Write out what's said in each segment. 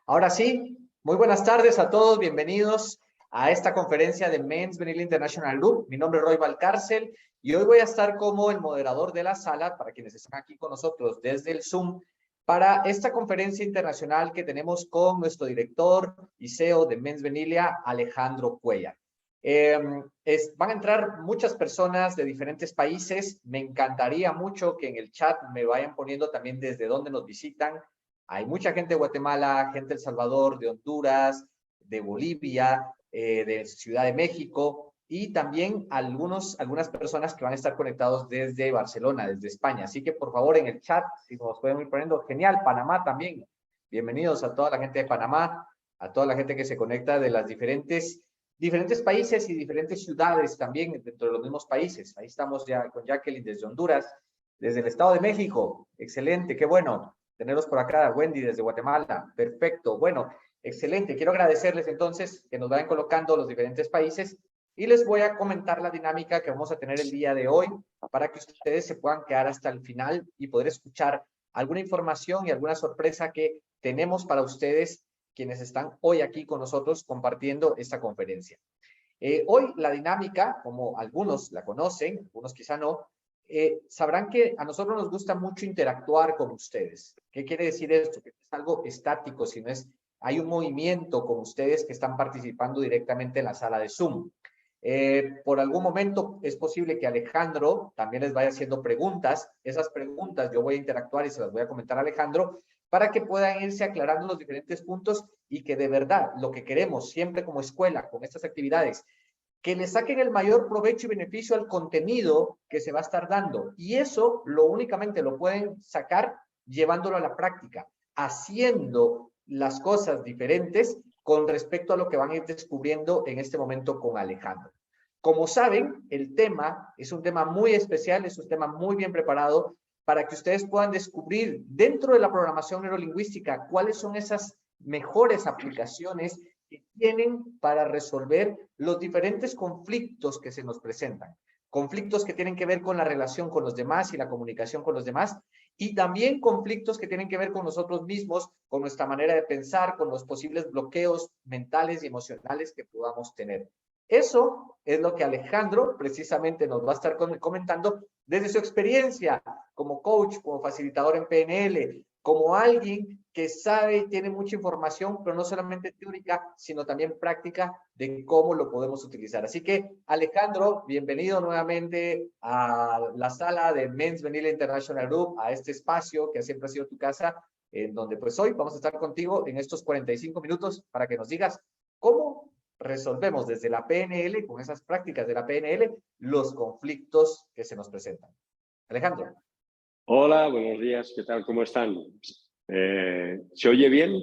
Ahora sí, muy buenas tardes a todos, bienvenidos a esta conferencia de Men's Vanilla International Group. Mi nombre es Roy Valcárcel y hoy voy a estar como el moderador de la sala para quienes están aquí con nosotros desde el Zoom para esta conferencia internacional que tenemos con nuestro director y CEO de Men's Vanilla, Alejandro Cuellar. Van a entrar muchas personas de diferentes países. Me encantaría mucho que en el chat me vayan poniendo también desde dónde nos visitan. Hay mucha gente de Guatemala, gente de El Salvador, de Honduras, de Bolivia, de Ciudad de México y también algunas personas que van a estar conectados desde Barcelona, desde España. Así que por favor en el chat, si nos pueden ir poniendo, genial, Panamá también. Bienvenidos a toda la gente de Panamá, a toda la gente que se conecta de las diferentes países y diferentes ciudades también dentro de los mismos países. Ahí estamos ya con Jacqueline desde Honduras, desde el Estado de México. Excelente, qué bueno tenerlos por acá. Wendy desde Guatemala, perfecto. Bueno, excelente. Quiero agradecerles entonces que nos vayan colocando los diferentes países y les voy a comentar la dinámica que vamos a tener el día de hoy para que ustedes se puedan quedar hasta el final y poder escuchar alguna información y alguna sorpresa que tenemos para ustedes quienes están hoy aquí con nosotros compartiendo esta conferencia. Hoy la dinámica, como algunos la conocen, algunos quizá no, sabrán que a nosotros nos gusta mucho interactuar con ustedes. ¿Qué quiere decir esto? Que no es algo estático, sino hay un movimiento con ustedes que están participando directamente en la sala de Zoom. Por algún momento es posible que Alejandro también les vaya haciendo preguntas. Esas preguntas yo voy a interactuar y se las voy a comentar a Alejandro para que puedan irse aclarando los diferentes puntos y que de verdad lo que queremos siempre como escuela con estas actividades, que le saquen el mayor provecho y beneficio al contenido que se va a estar dando. Y eso únicamente lo pueden sacar llevándolo a la práctica, haciendo las cosas diferentes con respecto a lo que van a ir descubriendo en este momento con Alejandro. Como saben, el tema es un tema muy especial, es un tema muy bien preparado para que ustedes puedan descubrir dentro de la programación neurolingüística cuáles son esas mejores aplicaciones que tienen para resolver los diferentes conflictos que se nos presentan. Conflictos que tienen que ver con la relación con los demás y la comunicación con los demás, y también conflictos que tienen que ver con nosotros mismos, con nuestra manera de pensar, con los posibles bloqueos mentales y emocionales que podamos tener. Eso es lo que Alejandro precisamente nos va a estar comentando desde su experiencia como coach, como facilitador en PNL, como alguien que sabe y tiene mucha información, pero no solamente teórica, sino también práctica de cómo lo podemos utilizar. Así que, Alejandro, bienvenido nuevamente a la sala de Men's Vanilla International Group, a este espacio que siempre ha sido tu casa, en donde pues hoy vamos a estar contigo en estos 45 minutos para que nos digas cómo resolvemos desde la PNL, con esas prácticas de la PNL, los conflictos que se nos presentan. Alejandro. Hola, buenos días, ¿qué tal? ¿Cómo están? ¿Se oye bien?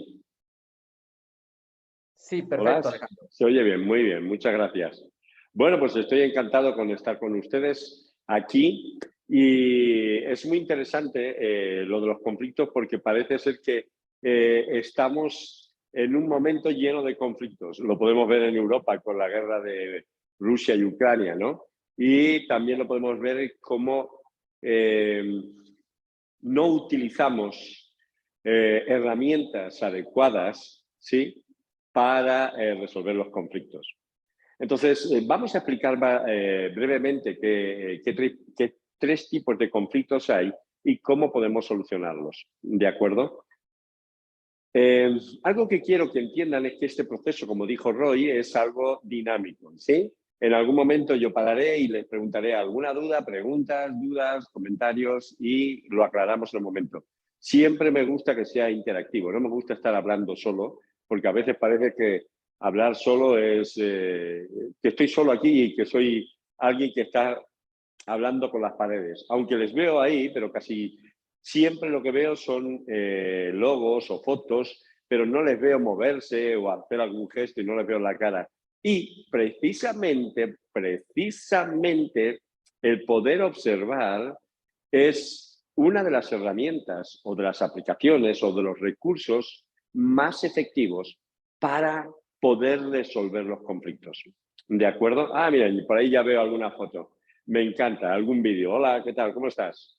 Sí, perfecto, Hola, Alejandro. se oye bien, muy bien, muchas gracias. Bueno, pues estoy encantado con estar con ustedes aquí y es muy interesante lo de los conflictos porque parece ser que estamos en un momento lleno de conflictos. Lo podemos ver en Europa con la guerra de Rusia y Ucrania, ¿no? Y también lo podemos ver como no utilizamos herramientas adecuadas, ¿sí?, para resolver los conflictos. Entonces, vamos a explicar brevemente qué tres tipos de conflictos hay y cómo podemos solucionarlos, ¿de acuerdo? Algo que quiero que entiendan es que este proceso, como dijo Roy, es algo dinámico, ¿sí? En algún momento yo pararé y les preguntaré alguna duda, preguntas, dudas, comentarios y lo aclaramos en el momento. Siempre me gusta que sea interactivo, no me gusta estar hablando solo, porque a veces parece que hablar solo es que estoy solo aquí y que soy alguien que está hablando con las paredes. Aunque les veo ahí, pero casi siempre lo que veo son logos o fotos, pero no les veo moverse o hacer algún gesto y no les veo la cara. Y precisamente el poder observar es una de las herramientas o de las aplicaciones o de los recursos más efectivos para poder resolver los conflictos. ¿De acuerdo? Ah, mira, por ahí ya veo alguna foto. Me encanta, algún vídeo. Hola, ¿qué tal? ¿Cómo estás?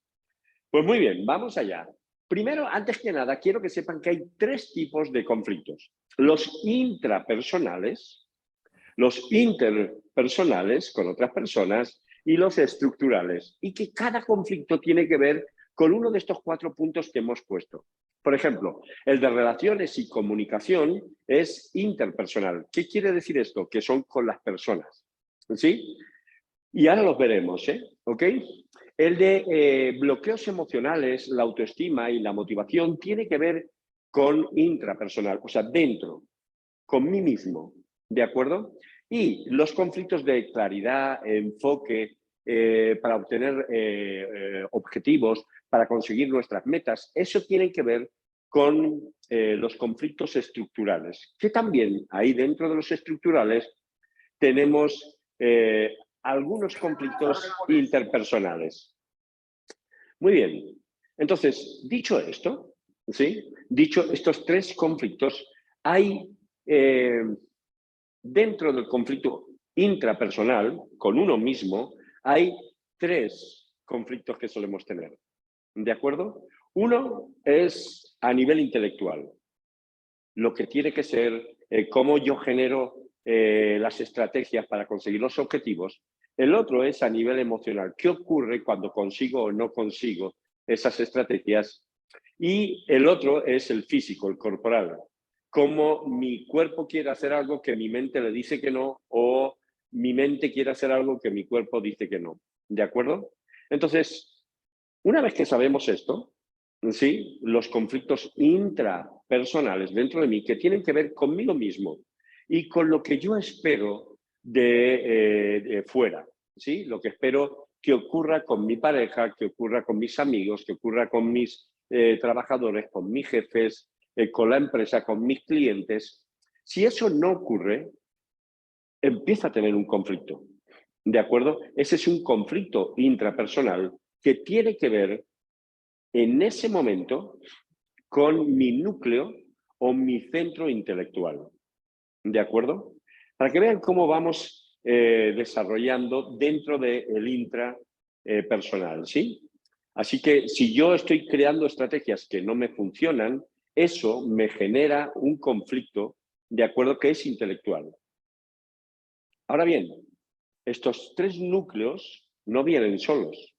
Pues muy bien, vamos allá. Primero, antes que nada, quiero que sepan que hay 3 tipos de conflictos. Los intrapersonales, los interpersonales con otras personas y los estructurales. Y que cada conflicto tiene que ver con uno de estos 4 puntos que hemos puesto. Por ejemplo, el de relaciones y comunicación es interpersonal. ¿Qué quiere decir esto? Que son con las personas. ¿Sí? Y ahora los veremos, ¿eh? ¿Ok? El de bloqueos emocionales, la autoestima y la motivación tiene que ver con intrapersonal, o sea, dentro, con mí mismo, ¿de acuerdo? Y los conflictos de claridad, enfoque, para obtener objetivos, para conseguir nuestras metas, eso tiene que ver con los conflictos estructurales, que también ahí dentro de los estructurales tenemos algunos conflictos interpersonales. Muy bien. Entonces, dicho esto, ¿sí? Dicho estos 3 conflictos, hay dentro del conflicto intrapersonal, con uno mismo, hay 3 conflictos que solemos tener. ¿De acuerdo? Uno es a nivel intelectual, lo que tiene que ser cómo yo genero las estrategias para conseguir los objetivos. El otro es a nivel emocional, qué ocurre cuando consigo o no consigo esas estrategias. Y el otro es el físico, el corporal, cómo mi cuerpo quiere hacer algo que mi mente le dice que no, o mi mente quiere hacer algo que mi cuerpo dice que no. ¿De acuerdo? Entonces, una vez que sabemos esto, ¿sí? Los conflictos intrapersonales dentro de mí que tienen que ver conmigo mismo y con lo que yo espero de fuera, ¿sí? Lo que espero que ocurra con mi pareja, que ocurra con mis amigos, que ocurra con mis trabajadores, con mis jefes, con la empresa, con mis clientes. Si eso no ocurre, empieza a tener un conflicto, ¿de acuerdo? Ese es un conflicto intrapersonal que tiene que ver en ese momento con mi núcleo o mi centro intelectual. ¿De acuerdo? Para que vean cómo vamos desarrollando dentro del intrapersonal, ¿sí? Así que si yo estoy creando estrategias que no me funcionan, eso me genera un conflicto, de acuerdo, que es intelectual. Ahora bien, estos 3 núcleos no vienen solos,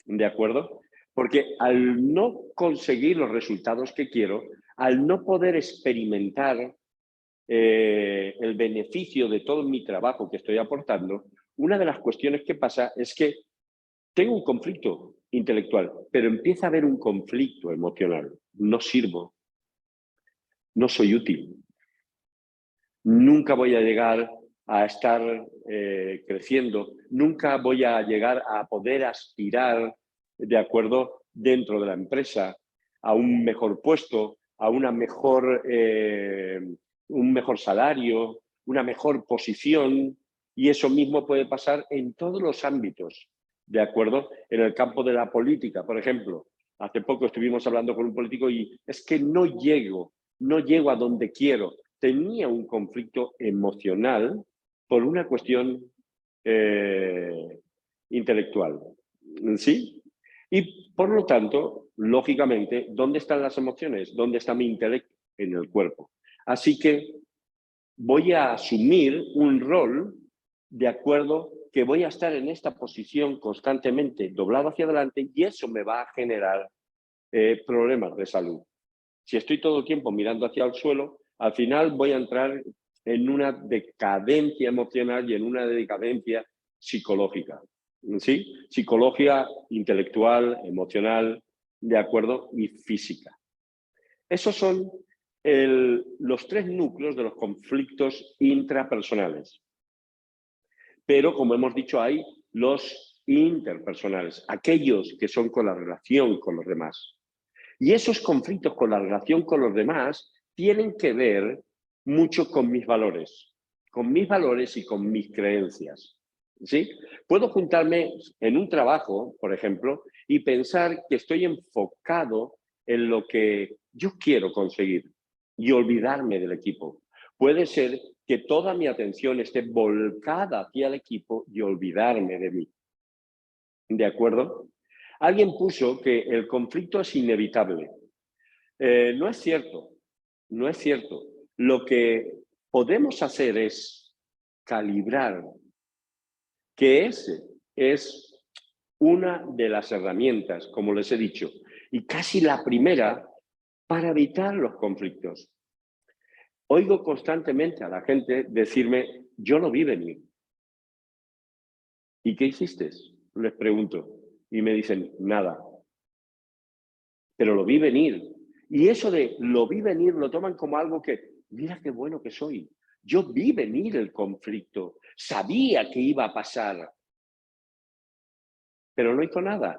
¿de acuerdo? Porque al no conseguir los resultados que quiero, al no poder experimentar el beneficio de todo mi trabajo que estoy aportando, una de las cuestiones que pasa es que tengo un conflicto intelectual, pero empieza a haber un conflicto emocional. No sirvo, no soy útil, nunca voy a llegar a estar creciendo, nunca voy a llegar a poder aspirar, de acuerdo, dentro de la empresa, a un mejor puesto, a una mejor, un mejor salario, una mejor posición, y eso mismo puede pasar en todos los ámbitos, de acuerdo, en el campo de la política, por ejemplo. Hace poco estuvimos hablando con un político y es que no llego a donde quiero. Tenía un conflicto emocional por una cuestión intelectual, ¿sí? Y por lo tanto, lógicamente, ¿dónde están las emociones? ¿Dónde está mi intelecto? En el cuerpo. Así que voy a asumir un rol de acuerdo que voy a estar en esta posición constantemente doblado hacia adelante y eso me va a generar problemas de salud. Si estoy todo el tiempo mirando hacia el suelo, al final voy a entrar en una decadencia emocional y en una decadencia psicológica. ¿Sí? Psicología intelectual, emocional, de acuerdo, y física. Esos son los 3 núcleos de los conflictos intrapersonales. Pero, como hemos dicho, hay los interpersonales, aquellos que son con la relación con los demás. Y esos conflictos con la relación con los demás tienen que ver mucho con mis valores y con mis creencias. ¿Sí? Puedo juntarme en un trabajo, por ejemplo, y pensar que estoy enfocado en lo que yo quiero conseguir y olvidarme del equipo. Puede ser que toda mi atención esté volcada hacia el equipo y olvidarme de mí. ¿De acuerdo? Alguien puso que el conflicto es inevitable, No es cierto, no es cierto. Lo que podemos hacer es calibrar, que ese es una de las herramientas, como les he dicho, y casi la primera para evitar los conflictos. Oigo constantemente a la gente decirme, yo lo vi venir. ¿Y qué hiciste? Les pregunto. Y me dicen, nada. Pero lo vi venir. Y eso de lo vi venir lo toman como algo que, mira qué bueno que soy. Yo vi venir el conflicto. Sabía que iba a pasar. Pero no hizo nada.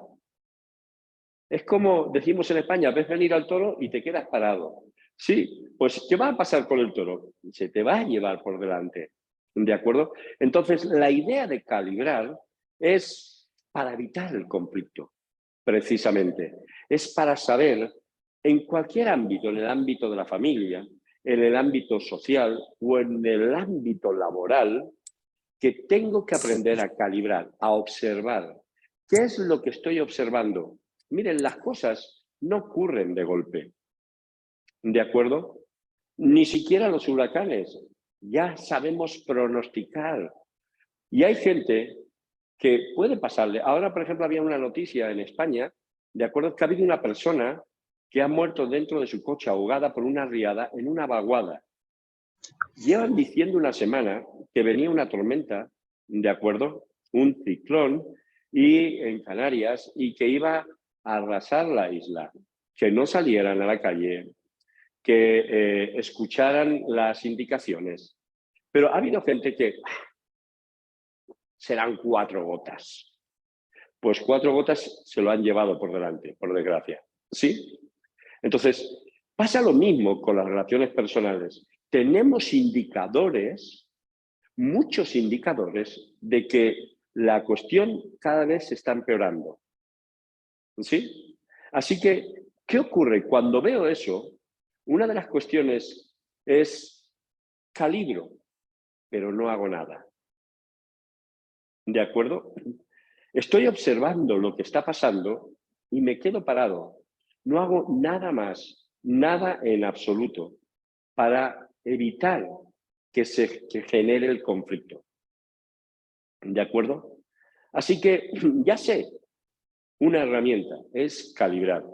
Es como decimos en España, ves venir al toro y te quedas parado. Sí, pues ¿qué va a pasar con el toro? Se te va a llevar por delante. ¿De acuerdo? Entonces, la idea de calibrar es para evitar el conflicto, precisamente. Es para saber, en cualquier ámbito, en el ámbito de la familia, en el ámbito social o en el ámbito laboral, que tengo que aprender a calibrar, a observar. ¿Qué es lo que estoy observando? Miren, las cosas no ocurren de golpe. ¿De acuerdo? Ni siquiera los huracanes. Ya sabemos pronosticar. Y hay gente que puede pasarle. Ahora, por ejemplo, había una noticia en España, de acuerdo, que ha habido una persona que ha muerto dentro de su coche ahogada por una riada en una vaguada. Llevan diciendo una semana que venía una tormenta, ¿de acuerdo? Un ciclón y en Canarias y que iba a arrasar la isla. Que no salieran a la calle, que escucharan las indicaciones. Pero ha habido gente que serán 4 gotas. Pues 4 gotas se lo han llevado por delante, por desgracia. ¿Sí? Entonces, pasa lo mismo con las relaciones personales. Tenemos indicadores, muchos indicadores, de que la cuestión cada vez se está empeorando. ¿Sí? Así que, ¿qué ocurre? Cuando veo eso, una de las cuestiones es calibro, pero no hago nada. ¿De acuerdo? Estoy observando lo que está pasando y me quedo parado. No hago nada más, nada en absoluto, para evitar que se genere el conflicto. ¿De acuerdo? Así que ya sé, una herramienta es calibrar.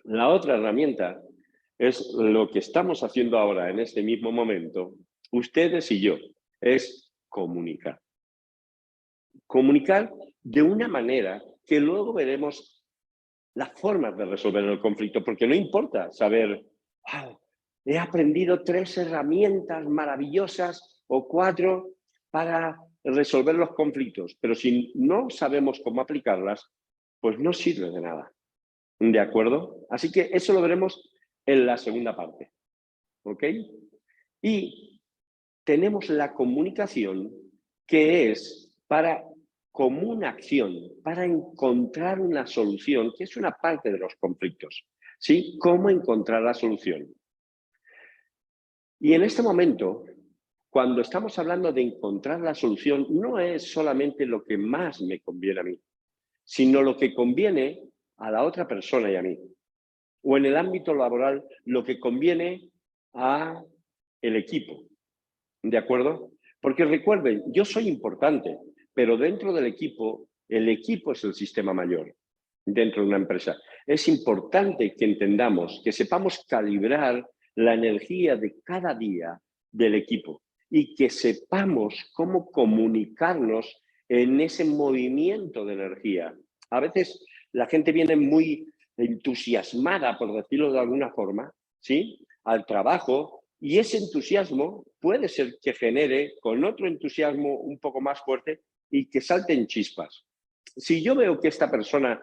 La otra herramienta es lo que estamos haciendo ahora en este mismo momento, ustedes y yo, es comunicar. Comunicar de una manera que luego veremos las formas de resolver el conflicto, porque no importa saber, wow, he aprendido 3 herramientas maravillosas o 4 para resolver los conflictos, pero si no sabemos cómo aplicarlas, pues no sirve de nada. ¿De acuerdo? Así que eso lo veremos en la segunda parte. ¿Ok? Y tenemos la comunicación, que es para común acción, para encontrar una solución, que es una parte de los conflictos. ¿Sí? ¿Cómo encontrar la solución? Y en este momento, cuando estamos hablando de encontrar la solución, no es solamente lo que más me conviene a mí, sino lo que conviene a la otra persona y a mí. O en el ámbito laboral, lo que conviene a el equipo. ¿De acuerdo? Porque recuerden, yo soy importante, pero dentro del equipo, el equipo es el sistema mayor dentro de una empresa. Es importante que entendamos, que sepamos calibrar la energía de cada día del equipo y que sepamos cómo comunicarnos en ese movimiento de energía. A veces la gente viene muy entusiasmada, por decirlo de alguna forma, ¿sí?, al trabajo, y ese entusiasmo puede ser que genere con otro entusiasmo un poco más fuerte y que salten chispas. Si yo veo que esta persona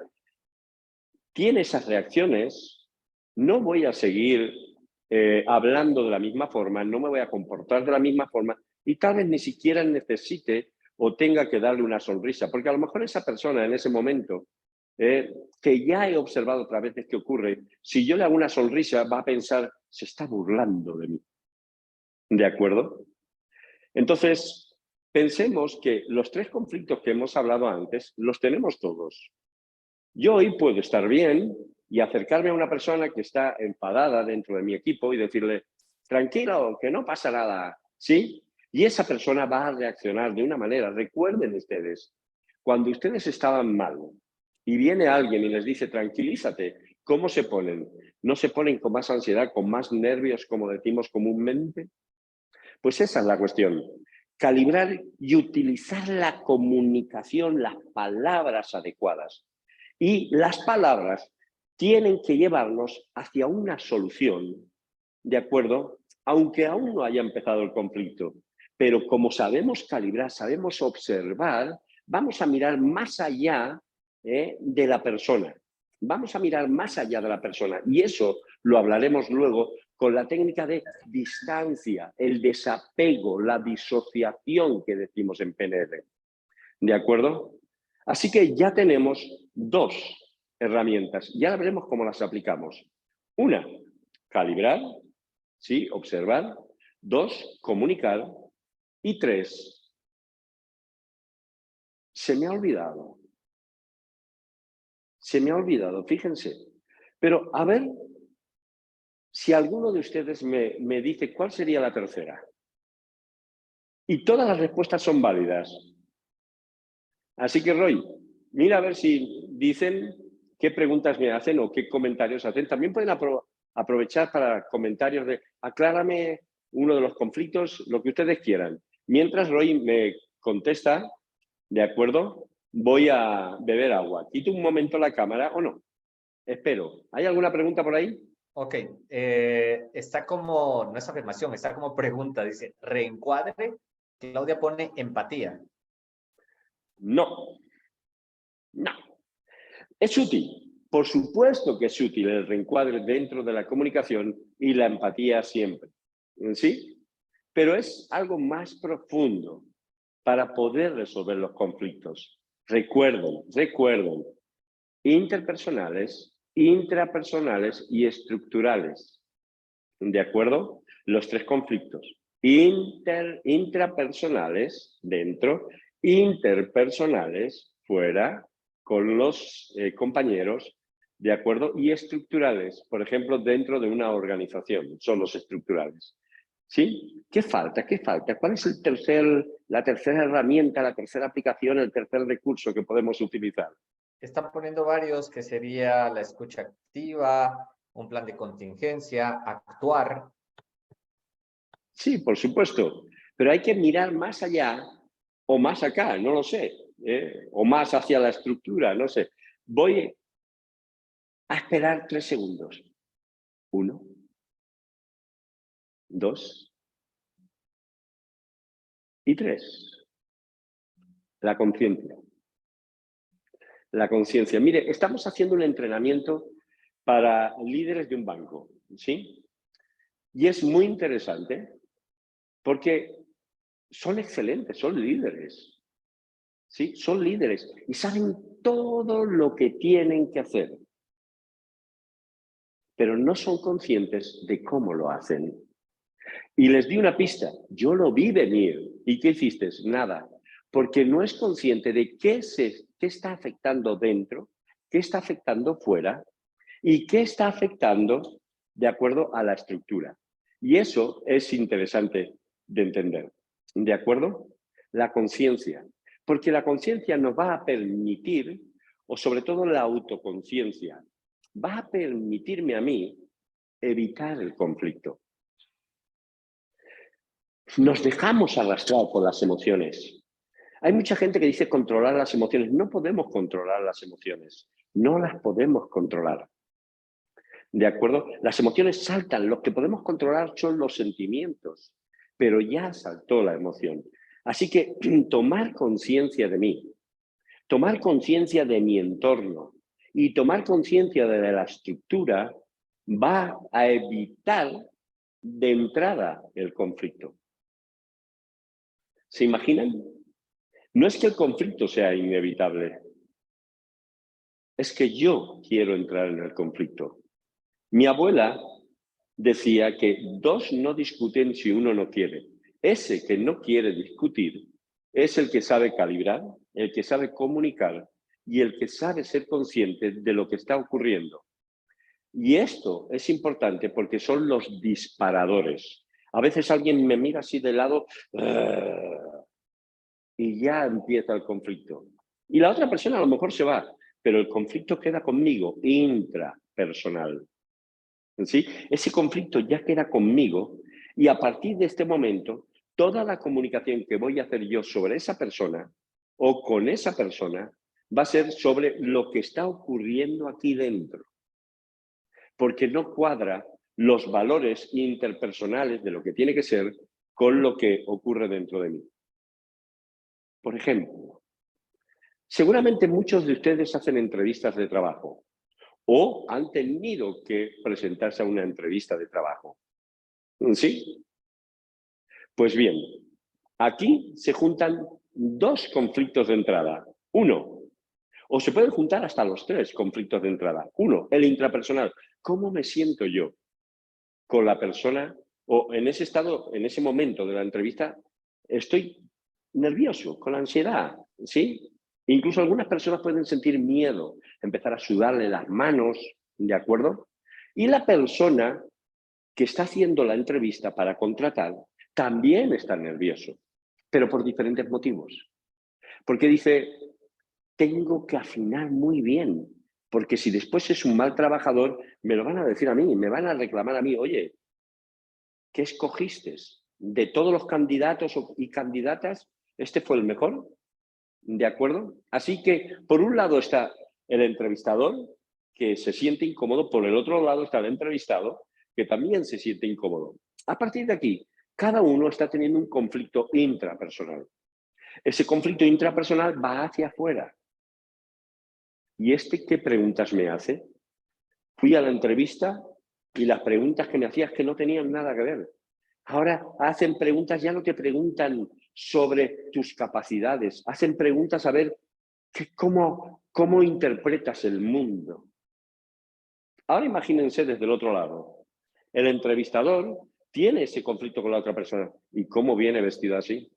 tiene esas reacciones, no voy a seguir hablando de la misma forma, no me voy a comportar de la misma forma y tal vez ni siquiera necesite o tenga que darle una sonrisa, porque a lo mejor esa persona en ese momento, que ya he observado otras veces que ocurre, si yo le hago una sonrisa va a pensar, se está burlando de mí. ¿De acuerdo? Entonces, pensemos que los 3 conflictos que hemos hablado antes los tenemos todos. Yo hoy puedo estar bien y acercarme a una persona que está enfadada dentro de mi equipo y decirle, tranquilo, que no pasa nada, ¿sí? Y esa persona va a reaccionar de una manera. Recuerden ustedes, cuando ustedes estaban mal y viene alguien y les dice, tranquilízate, ¿cómo se ponen? ¿No se ponen con más ansiedad, con más nervios, como decimos comúnmente? Pues esa es la cuestión. Calibrar y utilizar la comunicación, las palabras adecuadas. Y las palabras tienen que llevarnos hacia una solución, ¿de acuerdo? Aunque aún no haya empezado el conflicto. Pero como sabemos calibrar, sabemos observar, vamos a mirar más allá de la persona. Vamos a mirar más allá de la persona. Y eso lo hablaremos luego con la técnica de distancia, el desapego, la disociación que decimos en PNL. ¿De acuerdo? Así que ya tenemos dos herramientas. Ya veremos cómo las aplicamos. Una, calibrar, ¿sí? Observar. Dos, comunicar. Y tres, se me ha olvidado. Se me ha olvidado, fíjense. Pero a ver si alguno de ustedes me dice cuál sería la tercera. Y todas las respuestas son válidas. Así que, Roy, mira a ver si dicen qué preguntas me hacen o qué comentarios hacen. También pueden aprovechar para comentarios de aclárame uno de los conflictos, lo que ustedes quieran. Mientras Roy me contesta, ¿de acuerdo? Voy a beber agua. Quito un momento la cámara o no. Espero. ¿Hay alguna pregunta por ahí? Ok, está como, no es afirmación, está como pregunta, dice, reencuadre, Claudia pone empatía. No, no. Es útil, por supuesto que es útil el reencuadre dentro de la comunicación y la empatía siempre, ¿sí? Pero es algo más profundo para poder resolver los conflictos. Recuerden, interpersonales, intrapersonales y estructurales. ¿De acuerdo? Los tres conflictos. Intrapersonales, dentro, interpersonales, fuera, con los compañeros, ¿de acuerdo? Y estructurales, por ejemplo, dentro de una organización, son los estructurales. ¿Sí? ¿Qué falta? ¿Qué falta? ¿Cuál es la tercera herramienta, la tercera aplicación, el tercer recurso que podemos utilizar? Están poniendo varios que sería la escucha activa, un plan de contingencia, actuar. Sí, por supuesto, pero hay que mirar más allá o más acá, no lo sé, o más hacia la estructura, no sé. Voy a esperar 3 segundos. 1, 2 y 3. La conciencia. La conciencia. Mire, estamos haciendo un entrenamiento para líderes de un banco, ¿sí? Y es muy interesante porque son excelentes, son líderes, ¿sí? Son líderes y saben todo lo que tienen que hacer, pero no son conscientes de cómo lo hacen. Y les di una pista, yo lo vi venir. ¿Y qué hiciste? Nada, porque no es consciente de qué está afectando dentro, qué está afectando fuera y qué está afectando de acuerdo a la estructura. Y eso es interesante de entender, ¿de acuerdo? La conciencia, porque la conciencia nos va a permitir, o sobre todo la autoconciencia, va a permitirme a mí evitar el conflicto. Nos dejamos arrastrar por las emociones. Hay mucha gente que dice controlar las emociones. No podemos controlar las emociones. No las podemos controlar. ¿De acuerdo? Las emociones saltan. Lo que podemos controlar son los sentimientos. Pero ya saltó la emoción. Así que tomar conciencia de mí, tomar conciencia de mi entorno y tomar conciencia de la estructura va a evitar de entrada el conflicto. ¿Se imaginan? No es que el conflicto sea inevitable, es que yo quiero entrar en el conflicto. Mi abuela decía que dos no discuten si uno no quiere. Ese que no quiere discutir es el que sabe calibrar, el que sabe comunicar y el que sabe ser consciente de lo que está ocurriendo. Y esto es importante porque son los disparadores. A veces alguien me mira así de lado y ya empieza el conflicto. Y la otra persona a lo mejor se va, pero el conflicto queda conmigo, intrapersonal. ¿Sí? Ese conflicto ya queda conmigo y a partir de este momento, toda la comunicación que voy a hacer yo sobre esa persona o con esa persona va a ser sobre lo que está ocurriendo aquí dentro. Porque no cuadra los valores interpersonales de lo que tiene que ser con lo que ocurre dentro de mí. Por ejemplo, seguramente muchos de ustedes hacen entrevistas de trabajo o han tenido que presentarse a una entrevista de trabajo. ¿Sí? Pues bien, aquí se juntan dos conflictos de entrada. Uno, o se pueden juntar hasta los tres conflictos de entrada. Uno, el intrapersonal. ¿Cómo me siento yo con la persona? O en ese estado, en ese momento de la entrevista, estoy nervioso, con ansiedad, ¿sí? Incluso algunas personas pueden sentir miedo, empezar a sudarle las manos, ¿de acuerdo? Y la persona que está haciendo la entrevista para contratar también está nervioso, pero por diferentes motivos. Porque dice, tengo que afinar muy bien, porque si después es un mal trabajador, me lo van a decir a mí, me van a reclamar a mí, oye, ¿qué escogiste? De todos los candidatos y candidatas, ¿este fue el mejor? ¿De acuerdo? Así que, por un lado está el entrevistador, que se siente incómodo, por el otro lado está el entrevistado, que también se siente incómodo. A partir de aquí, cada uno está teniendo un conflicto intrapersonal. Ese conflicto intrapersonal va hacia afuera. ¿Y qué preguntas me hace? Fui a la entrevista y las preguntas que me hacías que no tenían nada que ver. Ahora hacen preguntas, ya no te preguntan sobre tus capacidades, hacen preguntas a ver cómo interpretas el mundo. Ahora imagínense desde el otro lado. El entrevistador tiene ese conflicto con la otra persona. ¿Y cómo viene vestido así?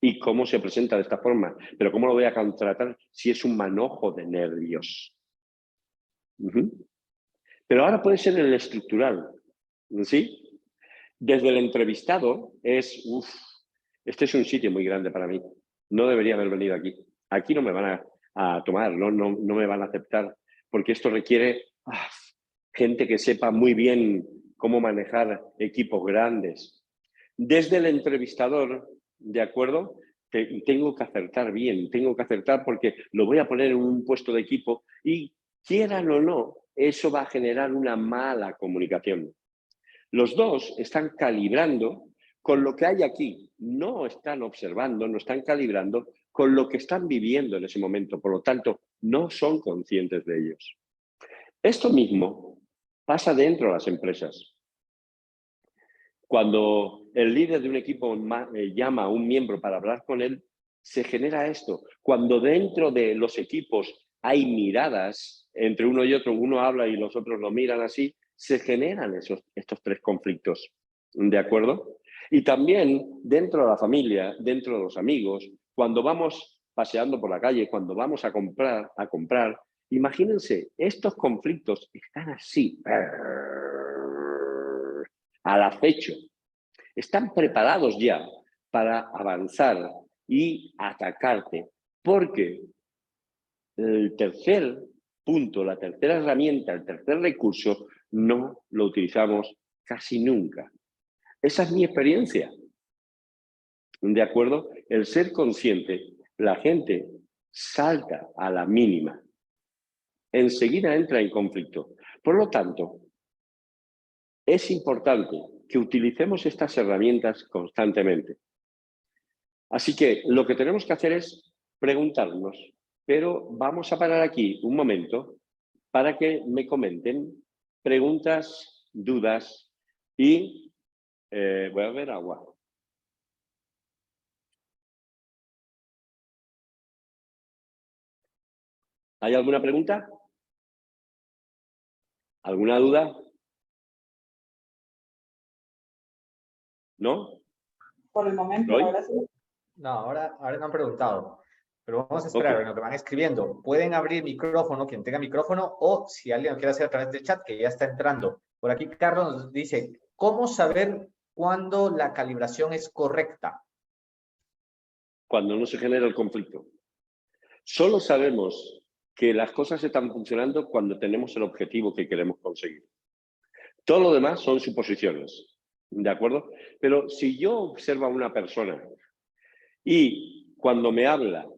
¿Y cómo se presenta de esta forma? ¿Pero cómo lo voy a contratar si es un manojo de nervios? Pero ahora puede ser el estructural, ¿sí? Desde el entrevistado este es un sitio muy grande para mí. No debería haber venido aquí. Aquí no me van a tomar, no me van a aceptar, porque esto requiere gente que sepa muy bien cómo manejar equipos grandes. Desde el entrevistador, ¿de acuerdo? Tengo que acertar bien, tengo que acertar porque lo voy a poner en un puesto de equipo y quieran o no, eso va a generar una mala comunicación. Los dos están calibrando con lo que hay aquí, no están observando, no están calibrando con lo que están viviendo en ese momento, por lo tanto, no son conscientes de ellos. Esto mismo pasa dentro de las empresas. Cuando el líder de un equipo llama a un miembro para hablar con él, se genera esto. Cuando dentro de los equipos hay miradas entre uno y otro, uno habla y los otros lo miran así, se generan estos tres conflictos, ¿de acuerdo? Y también dentro de la familia, dentro de los amigos, cuando vamos paseando por la calle, cuando vamos a comprar, imagínense, estos conflictos están así, al acecho. Están preparados ya para avanzar y atacarte, porque el tercer punto, la tercera herramienta, el tercer recurso, no lo utilizamos casi nunca. Esa es mi experiencia. ¿De acuerdo? El ser consciente, la gente salta a la mínima. Enseguida entra en conflicto. Por lo tanto, es importante que utilicemos estas herramientas constantemente. Así que lo que tenemos que hacer es preguntarnos, pero vamos a parar aquí un momento para que me comenten preguntas, dudas y voy a beber agua. ¿Hay alguna pregunta? ¿Alguna duda? ¿No? Por el momento, ¿Roy? ahora sí. No, ahora me han preguntado. pero vamos a Ok. esperar en lo que van escribiendo. Pueden abrir micrófono, quien tenga micrófono, o si alguien lo quiere hacer a través del chat, que ya está entrando. Por aquí Carlos nos dice, ¿cómo saber cuándo la calibración es correcta? Cuando no se genera el conflicto. Solo sabemos que las cosas están funcionando cuando tenemos el objetivo que queremos conseguir. Todo lo demás son suposiciones, ¿de acuerdo? Pero si yo observo a una persona y cuando me habla,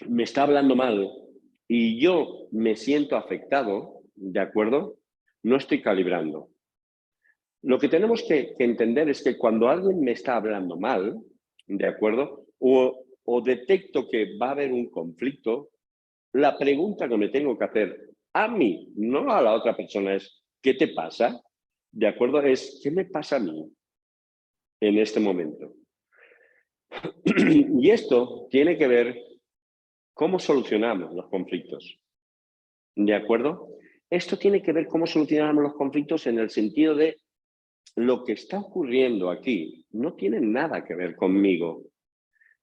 me está hablando mal y yo me siento afectado, ¿de acuerdo? No estoy calibrando. Lo que tenemos que entender es que cuando alguien me está hablando mal, ¿de acuerdo? O detecto que va a haber un conflicto, la pregunta que me tengo que hacer a mí, no a la otra persona, es ¿qué te pasa? ¿De acuerdo? Es ¿qué me pasa a mí en este momento? Y esto tiene que ver cómo solucionamos los conflictos. ¿De acuerdo? Esto tiene que ver cómo solucionamos los conflictos en el sentido de lo que está ocurriendo aquí no tiene nada que ver conmigo,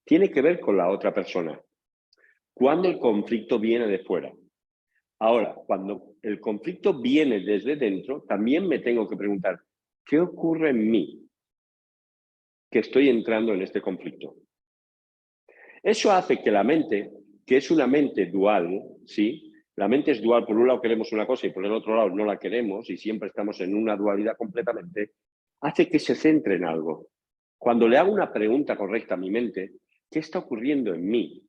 tiene que ver con la otra persona. Cuando el conflicto viene de fuera. Ahora, cuando el conflicto viene desde dentro, también me tengo que preguntar, ¿qué ocurre en mí que estoy entrando en este conflicto? Eso hace que la mente, que es una mente dual, ¿sí? La mente es dual, por un lado queremos una cosa y por el otro lado no la queremos y siempre estamos en una dualidad completamente, hace que se centre en algo. Cuando le hago una pregunta correcta a mi mente, ¿qué está ocurriendo en mí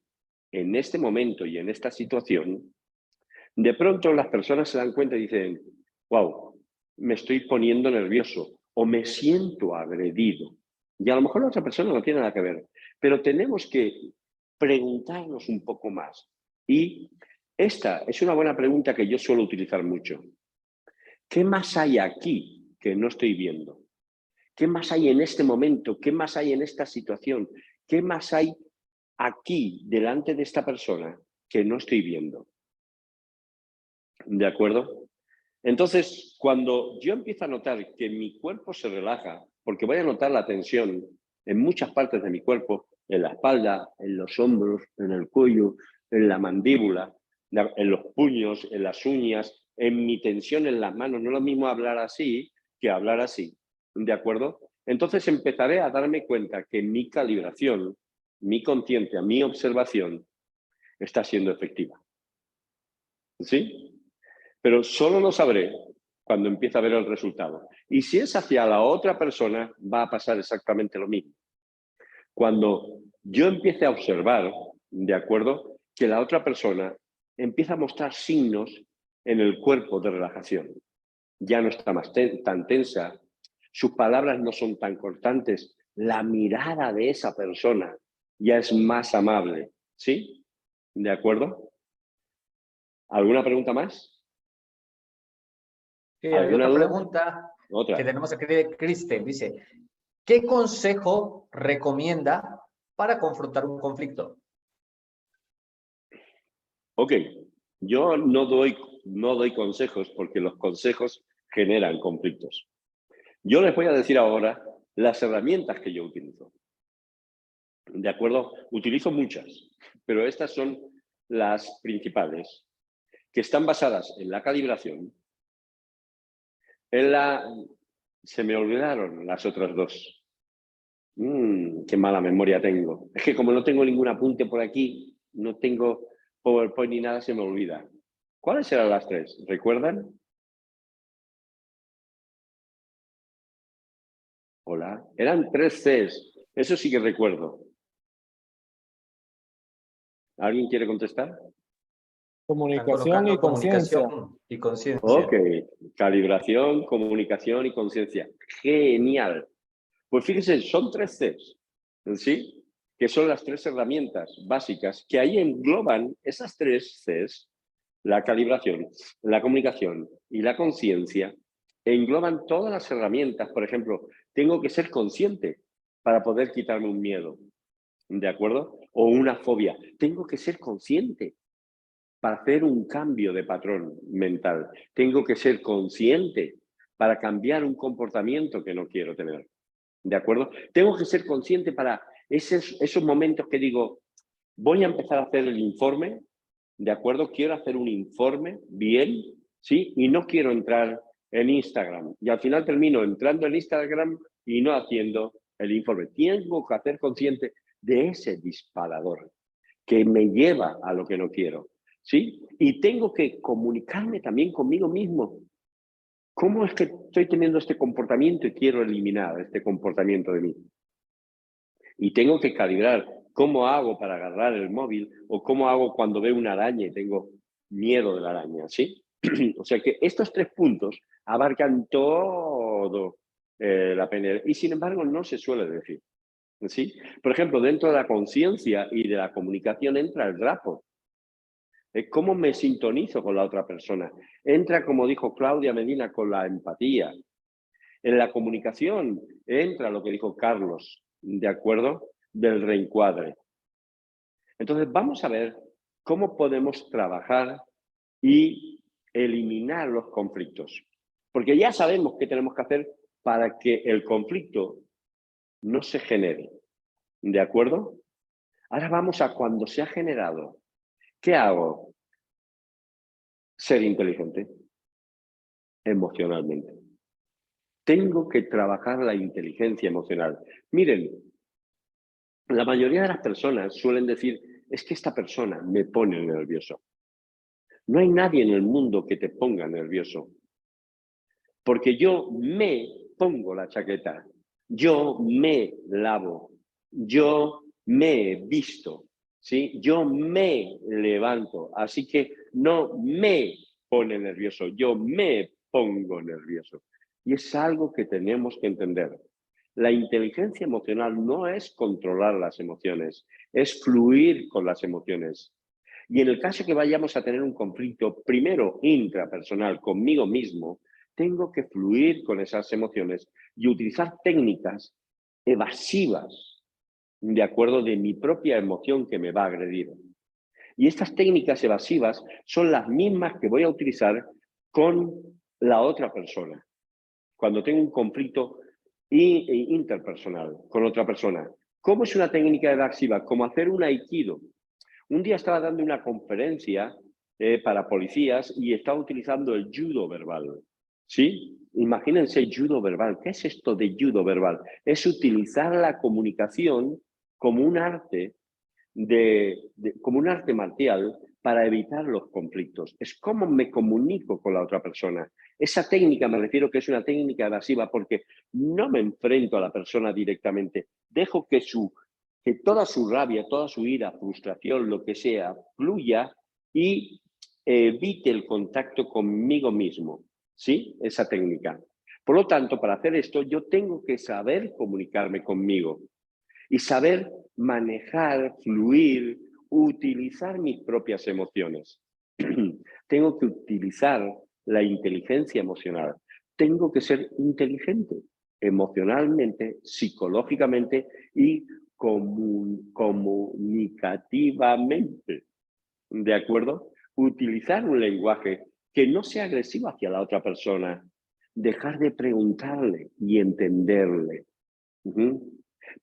en este momento y en esta situación? De pronto las personas se dan cuenta y dicen, wow, me estoy poniendo nervioso o me siento agredido. Y a lo mejor la otra persona no tiene nada que ver, pero tenemos que preguntarnos un poco más. Y esta es una buena pregunta que yo suelo utilizar mucho. ¿Qué más hay aquí que no estoy viendo? ¿Qué más hay en este momento? ¿Qué más hay en esta situación? ¿Qué más hay aquí, delante de esta persona, que no estoy viendo? ¿De acuerdo? Entonces, cuando yo empiezo a notar que mi cuerpo se relaja, porque voy a notar la tensión en muchas partes de mi cuerpo, en la espalda, en los hombros, en el cuello, en la mandíbula, en los puños, en las uñas, en mi tensión en las manos. No es lo mismo hablar así que hablar así. ¿De acuerdo? Entonces empezaré a darme cuenta que mi calibración, mi conciencia, mi observación está siendo efectiva. ¿Sí? Pero solo lo sabré cuando empiece a ver el resultado. Y si es hacia la otra persona, va a pasar exactamente lo mismo. Cuando yo empiece a observar, ¿de acuerdo?, que la otra persona empieza a mostrar signos en el cuerpo de relajación. Ya no está más tan tensa, sus palabras no son tan cortantes, la mirada de esa persona ya es más amable. ¿Sí? ¿De acuerdo? ¿Alguna pregunta más? Sí, hay ¿Alguna otra duda? pregunta que Otra. tenemos aquí de Kristen. Dice, ¿qué consejo recomienda para confrontar un conflicto? Ok, yo no doy consejos porque los consejos generan conflictos. Yo les voy a decir ahora las herramientas que yo utilizo. ¿De acuerdo? Utilizo muchas, pero estas son las principales, que están basadas en la calibración, en la... Se me olvidaron las otras dos. Qué mala memoria tengo. Es que como no tengo ningún apunte por aquí, no tengo PowerPoint ni nada, se me olvida. ¿Cuáles eran las tres? ¿Recuerdan? Hola. Eran 3 Cs. Eso sí que recuerdo. ¿Alguien quiere contestar? Están Comunicación y colocando conciencia. comunicación y conciencia. Ok. Calibración, comunicación y conciencia. Genial. Pues fíjense, son 3 Cs. ¿Sí? Que son las 3 herramientas básicas que ahí engloban esas 3 Cs, la calibración, la comunicación y la conciencia, engloban todas las herramientas. Por ejemplo, tengo que ser consciente para poder quitarme un miedo, ¿de acuerdo? O una fobia. Tengo que ser consciente para hacer un cambio de patrón mental. Tengo que ser consciente para cambiar un comportamiento que no quiero tener, ¿de acuerdo? Tengo que ser consciente para esos momentos que digo, Voy a empezar a hacer el informe, ¿de acuerdo? Quiero hacer un informe bien, ¿sí? Y no quiero entrar en Instagram. Y al final termino entrando en Instagram y no haciendo el informe. Tengo que hacer consciente de ese disparador que me lleva a lo que no quiero, ¿sí? Y tengo que comunicarme también conmigo mismo. ¿Cómo es que estoy teniendo este comportamiento y quiero eliminar este comportamiento de mí? Y tengo que calibrar cómo hago para agarrar el móvil o cómo hago cuando veo una araña y tengo miedo de la araña, ¿sí? O sea que estos 3 puntos abarcan todo la PNL y sin embargo no se suele decir, ¿sí? Por ejemplo, dentro de la conciencia y de la comunicación entra el rapport. ¿Cómo me sintonizo con la otra persona? Entra, como dijo Claudia Medina, con la empatía. En la comunicación entra lo que dijo Carlos, ¿de acuerdo? Del reencuadre. Entonces, vamos a ver cómo podemos trabajar y eliminar los conflictos. Porque ya sabemos qué tenemos que hacer para que el conflicto no se genere, ¿de acuerdo? Ahora vamos a cuando se ha generado. ¿Qué hago? Ser inteligente emocionalmente. Tengo que trabajar la inteligencia emocional. Miren, la mayoría de las personas suelen decir, es que esta persona me pone nervioso. No hay nadie en el mundo que te ponga nervioso, porque yo me pongo la chaqueta, yo me lavo, yo me visto, ¿sí? Yo me levanto, así que no me pone nervioso, yo me pongo nervioso. Y es algo que tenemos que entender. La inteligencia emocional no es controlar las emociones, es fluir con las emociones. Y en el caso que vayamos a tener un conflicto, primero intrapersonal conmigo mismo, tengo que fluir con esas emociones y utilizar técnicas evasivas, de acuerdo de mi propia emoción que me va a agredir. Y estas técnicas evasivas son las mismas que voy a utilizar con la otra persona. Cuando tengo un conflicto interpersonal con otra persona. ¿Cómo es una técnica evasiva? Como hacer un aikido. Un día estaba dando una conferencia para policías y estaba utilizando el judo verbal. ¿Sí? Imagínense judo verbal. ¿Qué es esto de judo verbal? Es utilizar la comunicación como un arte, como un arte marcial para evitar los conflictos. Es cómo me comunico con la otra persona. Esa técnica me refiero que es una técnica evasiva porque no me enfrento a la persona directamente. Dejo que toda su rabia, toda su ira, frustración, lo que sea, fluya y evite el contacto conmigo mismo. ¿Sí? Esa técnica. Por lo tanto, para hacer esto, yo tengo que saber comunicarme conmigo y saber manejar, fluir, utilizar mis propias emociones. Tengo que utilizar la inteligencia emocional. Tengo que ser inteligente emocionalmente, psicológicamente y comunicativamente. ¿De acuerdo? Utilizar un lenguaje que no sea agresivo hacia la otra persona. Dejar de preguntarle y entenderle.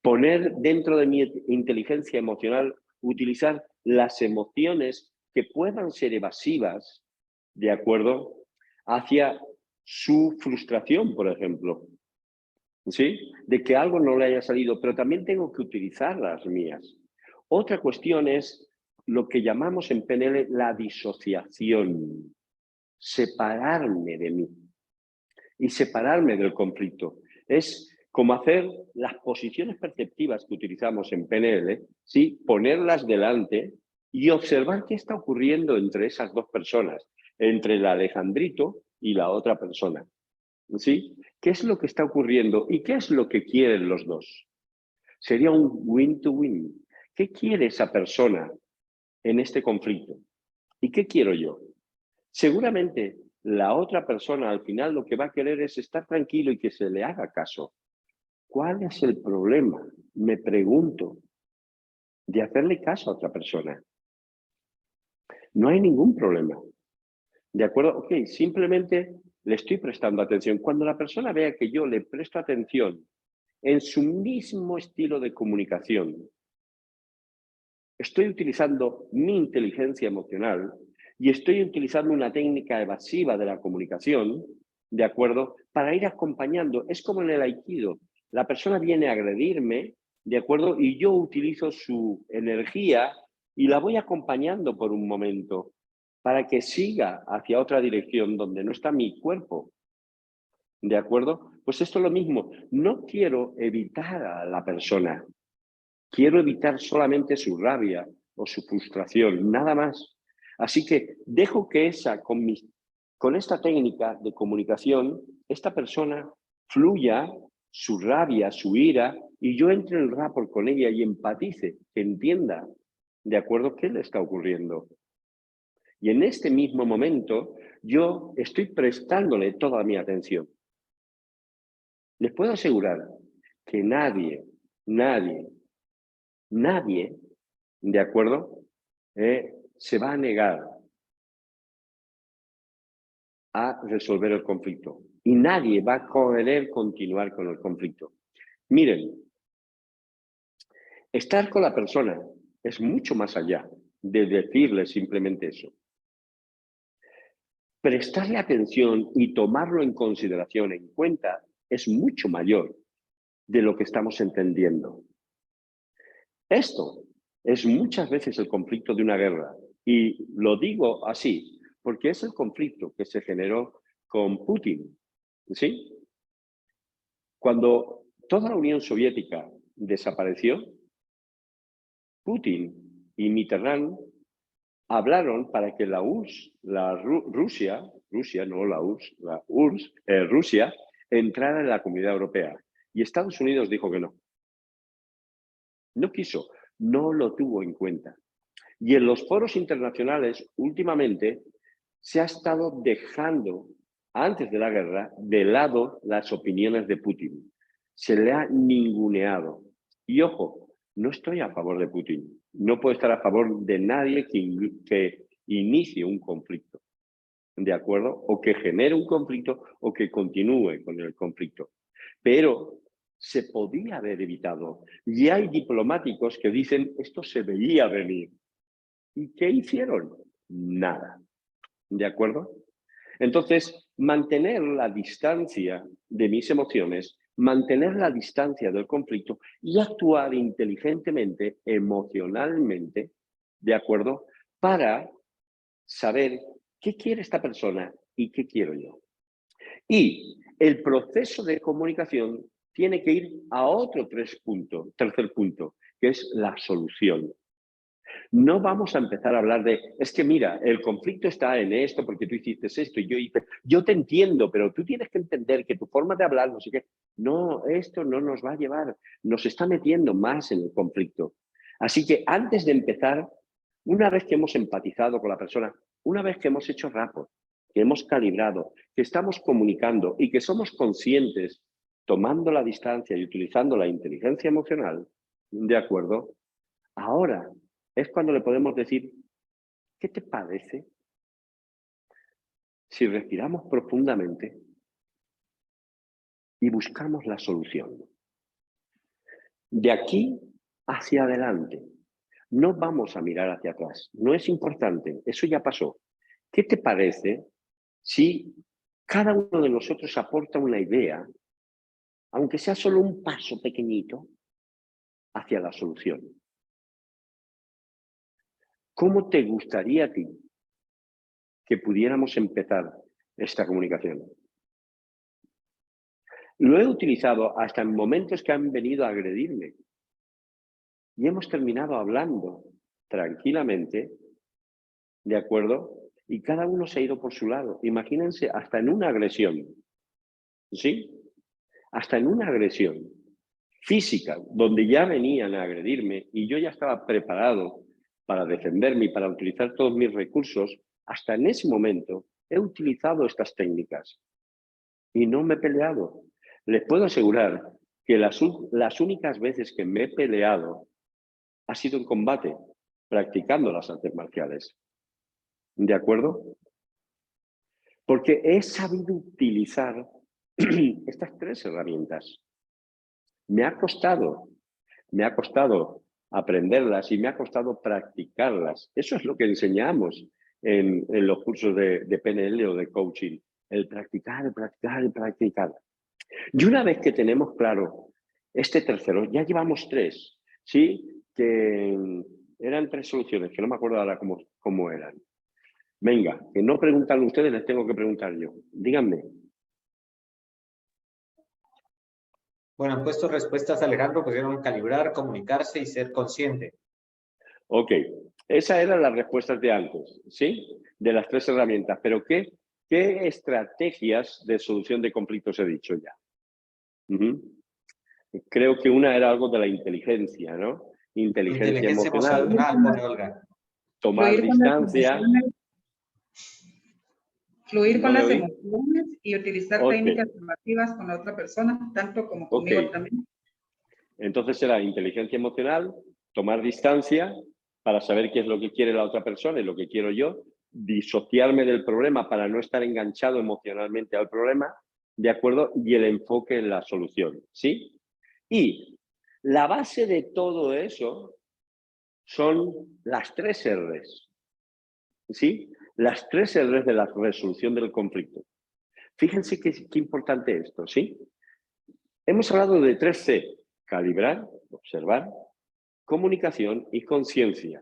Poner dentro de mi inteligencia emocional, utilizar las emociones que puedan ser evasivas, ¿de acuerdo? Hacia su frustración, por ejemplo. ¿Sí? De que algo no le haya salido, pero también tengo que utilizar las mías. Otra cuestión es lo que llamamos en PNL la disociación. Separarme de mí y separarme del conflicto. Es como hacer las posiciones perceptivas que utilizamos en PNL, ¿sí? Ponerlas delante y observar qué está ocurriendo entre esas dos personas, entre el Alejandrito y la otra persona. ¿Sí? ¿Qué es lo que está ocurriendo y qué es lo que quieren los dos? Sería un win-to-win. ¿Qué quiere esa persona en este conflicto? ¿Y qué quiero yo? Seguramente la otra persona al final lo que va a querer es estar tranquilo y que se le haga caso. ¿Cuál es el problema? Me pregunto, de hacerle caso a otra persona. No hay ningún problema. ¿De acuerdo? Ok, simplemente le estoy prestando atención. Cuando la persona vea que yo le presto atención en su mismo estilo de comunicación, estoy utilizando mi inteligencia emocional y estoy utilizando una técnica evasiva de la comunicación, ¿de acuerdo? Para ir acompañando. Es como en el Aikido. La persona viene a agredirme, ¿de acuerdo? Y yo utilizo su energía y la voy acompañando por un momento para que siga hacia otra dirección donde no está mi cuerpo. ¿De acuerdo? Pues esto es lo mismo. No quiero evitar a la persona. Quiero evitar solamente su rabia o su frustración, nada más. Así que dejo que con esta técnica de comunicación, esta persona fluya su rabia, su ira, y yo entre en rapport con ella y empatice, que entienda, ¿de acuerdo?, qué le está ocurriendo. Y en este mismo momento, yo estoy prestándole toda mi atención. Les puedo asegurar que nadie, ¿de acuerdo?, se va a negar a resolver el conflicto. Y nadie va a querer continuar con el conflicto. Miren, estar con la persona es mucho más allá de decirle simplemente eso. Prestarle atención y tomarlo en consideración, en cuenta, es mucho mayor de lo que estamos entendiendo. Esto es muchas veces el conflicto de una guerra. Y lo digo así, porque es el conflicto que se generó con Putin, ¿sí? Cuando toda la Unión Soviética desapareció, Putin y Mitterrand hablaron para que la URSS, Rusia, entrara en la Comunidad Europea. Y Estados Unidos dijo que no. No quiso, no lo tuvo en cuenta. Y en los foros internacionales, últimamente, se ha estado dejando, antes de la guerra, de lado las opiniones de Putin. Se le ha ninguneado. Y ojo, no estoy a favor de Putin. No puedo estar a favor de nadie que inicie un conflicto, ¿de acuerdo? O que genere un conflicto o que continúe con el conflicto. Pero se podía haber evitado. Y hay diplomáticos que dicen, esto se veía venir. ¿Y qué hicieron? Nada. ¿De acuerdo? Entonces, mantener la distancia de mis emociones, mantener la distancia del conflicto y actuar inteligentemente, emocionalmente, ¿de acuerdo? Para saber qué quiere esta persona y qué quiero yo. Y el proceso de comunicación tiene que ir a otro tercer punto, que es la solución. No vamos a empezar a hablar de, es que mira, el conflicto está en esto porque tú hiciste esto y yo te entiendo, pero tú tienes que entender que tu forma de hablar, no sé qué. No, esto no nos va a llevar, nos está metiendo más en el conflicto. Así que antes de empezar, una vez que hemos empatizado con la persona, una vez que hemos hecho rapport, que hemos calibrado, que estamos comunicando y que somos conscientes, tomando la distancia y utilizando la inteligencia emocional, ¿de acuerdo? Ahora es cuando le podemos decir, ¿qué te parece si respiramos profundamente y buscamos la solución? De aquí hacia adelante. No vamos a mirar hacia atrás. No es importante. Eso ya pasó. ¿Qué te parece si cada uno de nosotros aporta una idea, aunque sea solo un paso pequeñito, hacia la solución? ¿Cómo te gustaría a ti que pudiéramos empezar esta comunicación? Lo he utilizado hasta en momentos que han venido a agredirme y hemos terminado hablando tranquilamente, ¿de acuerdo? Y cada uno se ha ido por su lado. Imagínense, hasta en una agresión, ¿sí? Hasta en una agresión física, donde ya venían a agredirme y yo ya estaba preparado para defenderme y para utilizar todos mis recursos, hasta en ese momento he utilizado estas técnicas y no me he peleado. Les puedo asegurar que las únicas veces que me he peleado ha sido en combate, practicando las artes marciales. ¿De acuerdo? Porque he sabido utilizar estas tres herramientas. Me ha costado aprenderlas y me ha costado practicarlas. Eso es lo que enseñamos en los cursos de PNL o de coaching. El practicar, el practicar, el practicar. Y una vez que tenemos claro este tercero, ya llevamos 3, ¿sí? Que eran 3 soluciones, que no me acuerdo ahora cómo eran. Venga, que no preguntan ustedes, les tengo que preguntar yo. Díganme. Bueno, han puesto respuestas, Alejandro, pusieron calibrar, comunicarse y ser consciente. Ok, esas eran las respuestas de antes, ¿sí? De las 3 herramientas. Pero ¿qué estrategias de solución de conflictos he dicho ya? Creo que una era algo de la inteligencia, ¿no? Inteligencia emocional, pone Olga. Tomar distancia. Fluir con las emociones y utilizar técnicas afirmativas con la otra persona, tanto como conmigo también. Entonces era inteligencia emocional, tomar distancia para saber qué es lo que quiere la otra persona y lo que quiero yo, disociarme del problema para no estar enganchado emocionalmente al problema, ¿de acuerdo? Y el enfoque en la solución, ¿sí? Y la base de todo eso son las 3 R's, ¿sí? Las 3 R's de la resolución del conflicto. Fíjense qué importante esto, ¿sí? Hemos hablado de 3 C, calibrar, observar, comunicación y conciencia,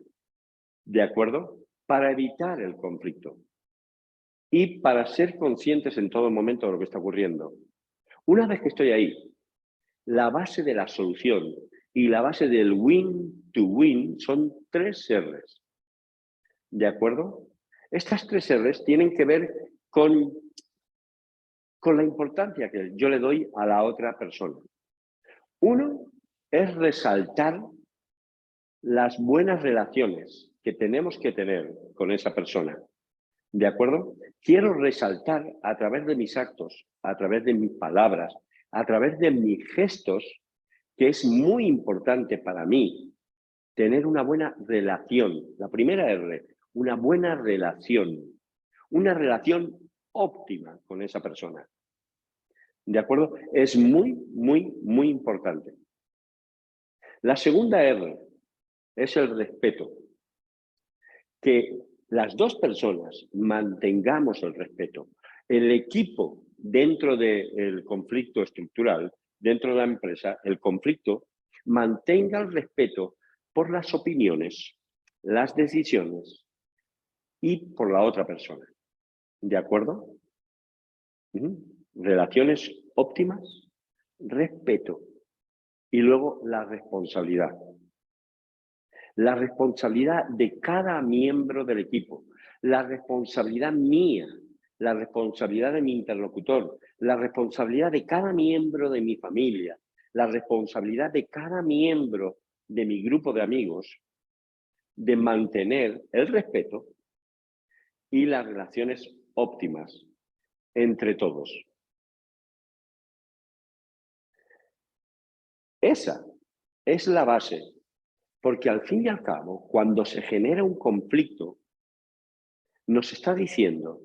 ¿de acuerdo? Para evitar el conflicto y para ser conscientes en todo momento de lo que está ocurriendo. Una vez que estoy ahí, la base de la solución y la base del win to win son 3 R's, ¿de acuerdo? Estas 3 R's tienen que ver con la importancia que yo le doy a la otra persona. Uno es resaltar las buenas relaciones que tenemos que tener con esa persona, ¿de acuerdo? Quiero resaltar a través de mis actos, a través de mis palabras, a través de mis gestos, que es muy importante para mí tener una buena relación. La primera R, una buena relación. Una relación óptima con esa persona. ¿De acuerdo? Es muy, muy, muy importante. La segunda R es el respeto. Que las 2 personas mantengamos el respeto. El equipo dentro del conflicto estructural, dentro de la empresa, el conflicto mantenga el respeto por las opiniones, las decisiones y por la otra persona. ¿De acuerdo? Relaciones óptimas, respeto y luego la responsabilidad. La responsabilidad de cada miembro del equipo, la responsabilidad mía, la responsabilidad de mi interlocutor, la responsabilidad de cada miembro de mi familia, la responsabilidad de cada miembro de mi grupo de amigos, de mantener el respeto y las relaciones óptimas entre todos. Esa es la base, porque al fin y al cabo, cuando se genera un conflicto, nos está diciendo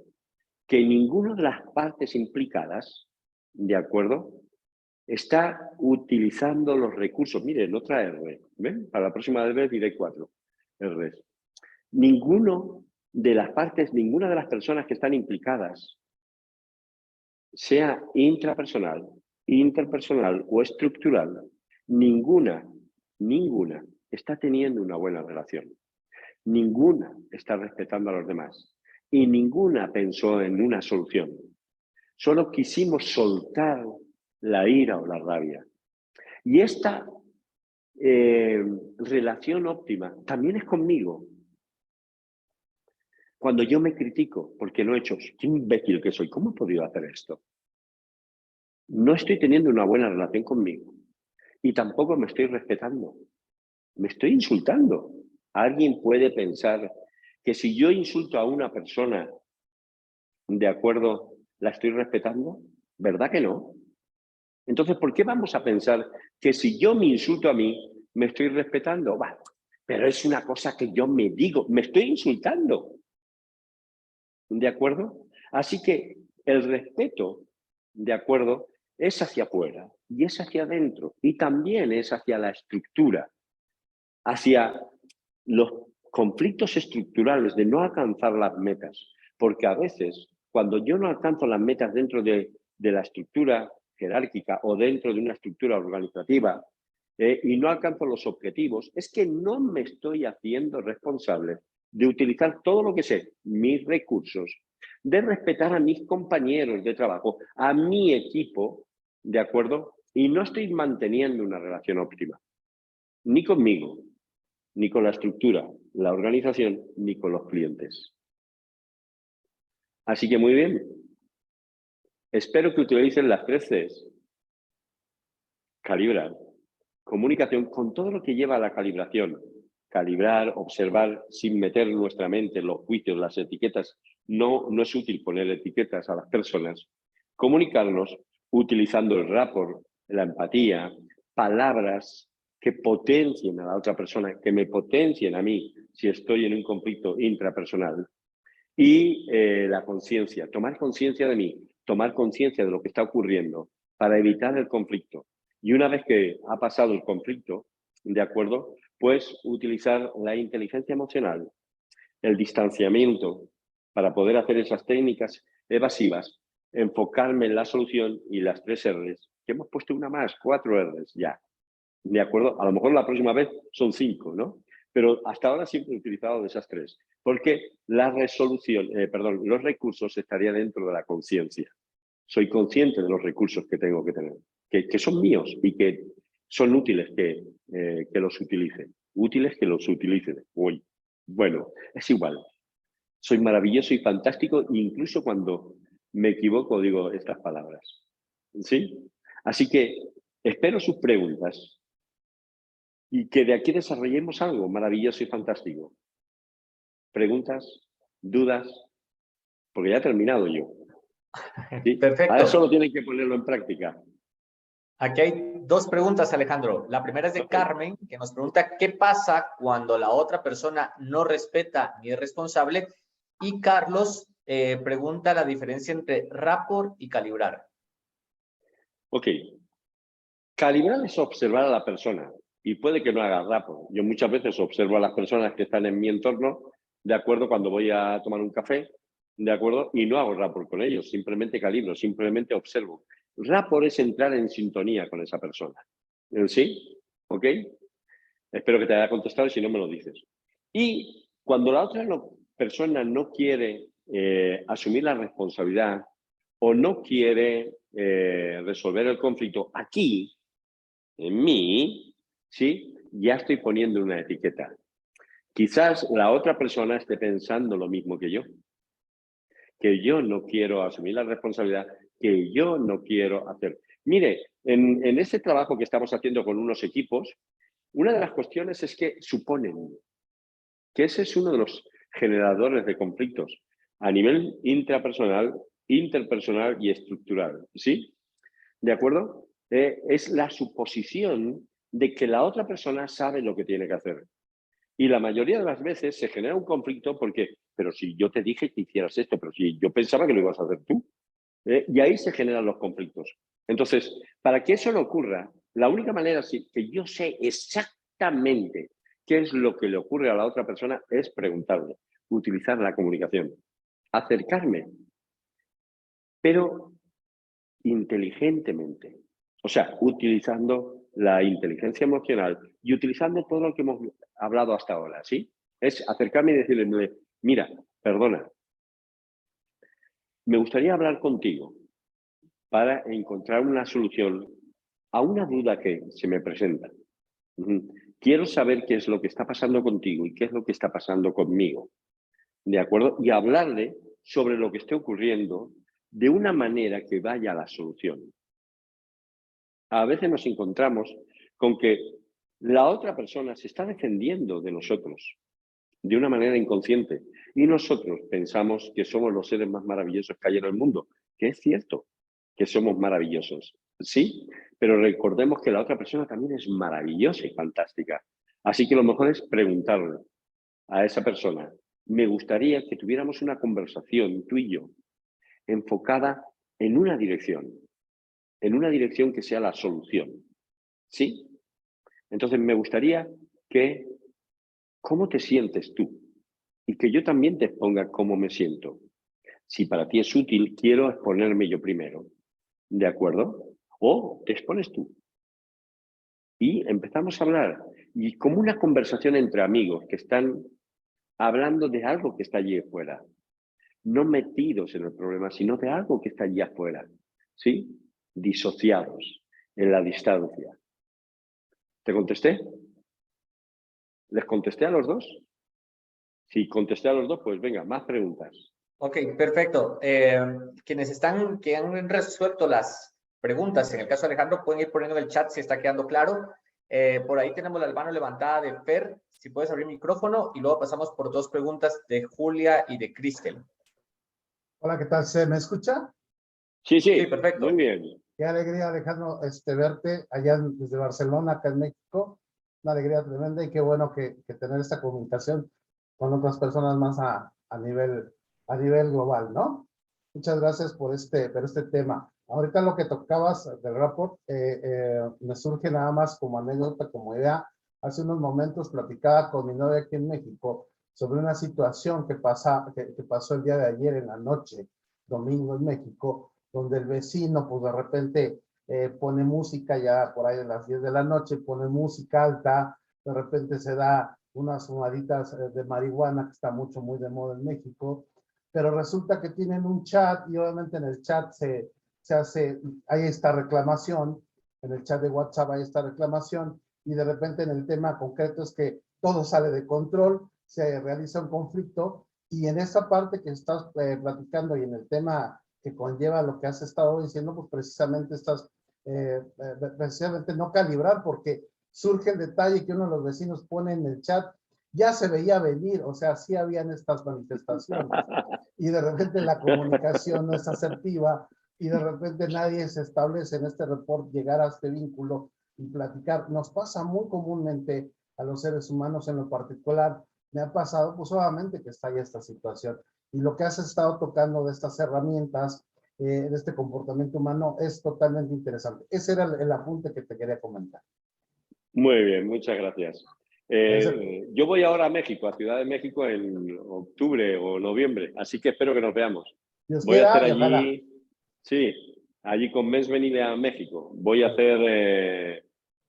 que ninguna de las partes implicadas, ¿de acuerdo?, está utilizando los recursos. Miren, otra R, ¿ven? Para la próxima vez diré 4 R's. Ninguna de las personas que están implicadas, sea intrapersonal, interpersonal o estructural, ninguna está teniendo una buena relación. Ninguna está respetando a los demás y ninguna pensó en una solución. Solo quisimos soltar la ira o la rabia. Y esta relación óptima también es conmigo. Cuando yo me critico porque no he hecho, qué imbécil que soy, ¿cómo he podido hacer esto? No estoy teniendo una buena relación conmigo y tampoco me estoy respetando. Me estoy insultando. ¿Alguien puede pensar que si yo insulto a una persona, de acuerdo, la estoy respetando? ¿Verdad que no? Entonces, ¿por qué vamos a pensar que si yo me insulto a mí, me estoy respetando? Bah, pero es una cosa que yo me digo, me estoy insultando. ¿De acuerdo? Así que el respeto, ¿de acuerdo?, es hacia afuera y es hacia adentro y también es hacia la estructura. hacia los conflictos estructurales de no alcanzar las metas. Porque a veces, cuando yo no alcanzo las metas dentro de la estructura jerárquica o dentro de una estructura organizativa y no alcanzo los objetivos, es que no me estoy haciendo responsable de utilizar todo lo que sé, mis recursos, de respetar a mis compañeros de trabajo, a mi equipo, ¿de acuerdo? Y no estoy manteniendo una relación óptima, ni conmigo, ni con la estructura, la organización, ni con los clientes. Así que muy bien. Espero que utilicen las 3 Cs. Calibrar. Comunicación con todo lo que lleva a la calibración. Calibrar, observar, sin meter nuestra mente en los juicios, las etiquetas. No es útil poner etiquetas a las personas. Comunicarnos utilizando el rapport, la empatía, palabras que potencien a la otra persona, que me potencien a mí si estoy en un conflicto intrapersonal. Y la conciencia, tomar conciencia de mí, tomar conciencia de lo que está ocurriendo para evitar el conflicto. Y una vez que ha pasado el conflicto, ¿de acuerdo? Pues utilizar la inteligencia emocional, el distanciamiento, para poder hacer esas técnicas evasivas, enfocarme en la solución y las 3 R's, que hemos puesto una más, 4 R's ya. ¿De acuerdo? A lo mejor la próxima vez son 5, ¿no? Pero hasta ahora siempre he utilizado de esas 3, porque la resolución, los recursos estarían dentro de la conciencia. Soy consciente de los recursos que tengo que tener, que son míos y que son útiles que los utilicen. Útiles que los utilicen. Uy, bueno, es igual. Soy maravilloso y fantástico, incluso cuando me equivoco digo estas palabras. ¿Sí? Así que espero sus preguntas. Y que de aquí desarrollemos algo maravilloso y fantástico. ¿Preguntas? ¿Dudas? Porque ya he terminado yo. ¿Sí? Perfecto. Ahora solo tienen que ponerlo en práctica. Aquí hay 2 preguntas, Alejandro. La primera es de Carmen, que nos pregunta qué pasa cuando la otra persona no respeta ni es responsable. Y Carlos pregunta la diferencia entre rapport y calibrar. Ok. Calibrar es observar a la persona y puede que no haga rapport. Yo muchas veces observo a las personas que están en mi entorno, de acuerdo, cuando voy a tomar un café, de acuerdo, y no hago rapport con ellos, simplemente calibro, simplemente observo. Rapport es entrar en sintonía con esa persona. ¿Sí? ¿Ok? Espero que te haya contestado y si no me lo dices. Y cuando la otra persona no quiere asumir la responsabilidad o no quiere resolver el conflicto aquí, en mí, ¿sí? Ya estoy poniendo una etiqueta. Quizás la otra persona esté pensando lo mismo que yo no quiero asumir la responsabilidad, que yo no quiero hacer. Mire, en ese trabajo que estamos haciendo con unos equipos, una de las cuestiones es que suponen que ese es uno de los generadores de conflictos a nivel intrapersonal, interpersonal y estructural, ¿sí? ¿De acuerdo? Es la suposición de que la otra persona sabe lo que tiene que hacer. Y la mayoría de las veces se genera un conflicto porque, pero si yo te dije que hicieras esto, pero si yo pensaba que lo ibas a hacer tú. Y ahí se generan los conflictos. Entonces, para que eso no ocurra, la única manera que yo sé exactamente qué es lo que le ocurre a la otra persona es preguntarle, utilizar la comunicación, acercarme, pero inteligentemente. O sea, utilizando la inteligencia emocional y utilizando todo lo que hemos hablado hasta ahora, ¿sí? Es acercarme y decirle, mira, perdona, me gustaría hablar contigo para encontrar una solución a una duda que se me presenta. Quiero saber qué es lo que está pasando contigo y qué es lo que está pasando conmigo, ¿de acuerdo? Y hablarle sobre lo que esté ocurriendo de una manera que vaya a la solución. A veces nos encontramos con que la otra persona se está defendiendo de nosotros de una manera inconsciente y nosotros pensamos que somos los seres más maravillosos que hay en el mundo, que es cierto que somos maravillosos, sí, pero recordemos que la otra persona también es maravillosa y fantástica. Así que lo mejor es preguntarle a esa persona, me gustaría que tuviéramos una conversación, tú y yo, enfocada en una dirección que sea la solución, ¿sí? Entonces me gustaría que ¿cómo te sientes tú? Y que yo también te exponga cómo me siento. Si para ti es útil, quiero exponerme yo primero. ¿De acuerdo? O te expones tú. Y empezamos a hablar. Y como una conversación entre amigos que están hablando de algo que está allí afuera. No metidos en el problema, sino de algo que está allí afuera. ¿Sí? Disociados en la distancia. ¿Te contesté? ¿Les contesté a los dos? Si contesté a los dos, pues venga, más preguntas. Ok, perfecto. Que han resuelto las preguntas, en el caso de Alejandro, pueden ir poniendo en el chat si está quedando claro. Por ahí tenemos la mano levantada de Fer, si puedes abrir el micrófono, y luego pasamos por dos preguntas de Julia y de Cristel. Hola, ¿qué tal? ¿Se me escucha? Sí, Sí, perfecto. muy bien. Qué alegría, Alejandro, verte allá desde Barcelona, acá en México. Una alegría tremenda y qué bueno que tener esta comunicación con otras personas más a nivel global, ¿no? Muchas gracias por este tema. Ahorita lo que tocabas del rapport, me surge nada más como anécdota, como idea. Hace unos momentos platicaba con mi novia aquí en México sobre una situación que pasó el día de ayer en la noche, domingo en México, donde el vecino, pues de repente pone música ya por ahí de las 10 de la noche, pone música alta, de repente se da unas fumaditas de marihuana que está muy de moda en México, pero resulta que tienen un chat y obviamente en el chat hay esta reclamación, en el chat de WhatsApp hay esta reclamación y de repente en el tema concreto es que todo sale de control, se realiza un conflicto y en esa parte que estás platicando y en el tema que conlleva lo que has estado diciendo, pues precisamente precisamente no calibrar, porque surge el detalle que uno de los vecinos pone en el chat, ya se veía venir, o sea, sí habían estas manifestaciones, y de repente la comunicación no es asertiva, y de repente nadie se establece en este report llegar a este vínculo y platicar. Nos pasa muy comúnmente a los seres humanos en lo particular, me ha pasado, pues obviamente que está ahí esta situación. Y lo que has estado tocando de estas herramientas, de este comportamiento humano, es totalmente interesante. Ese era el apunte que te quería comentar. Muy bien, muchas gracias. Yo voy ahora a México, a Ciudad de México, en octubre o noviembre, así que espero que nos veamos. Dios Voy a hacer quiera, ojalá. allí, sí, allí con Mens venir a México. Voy a hacer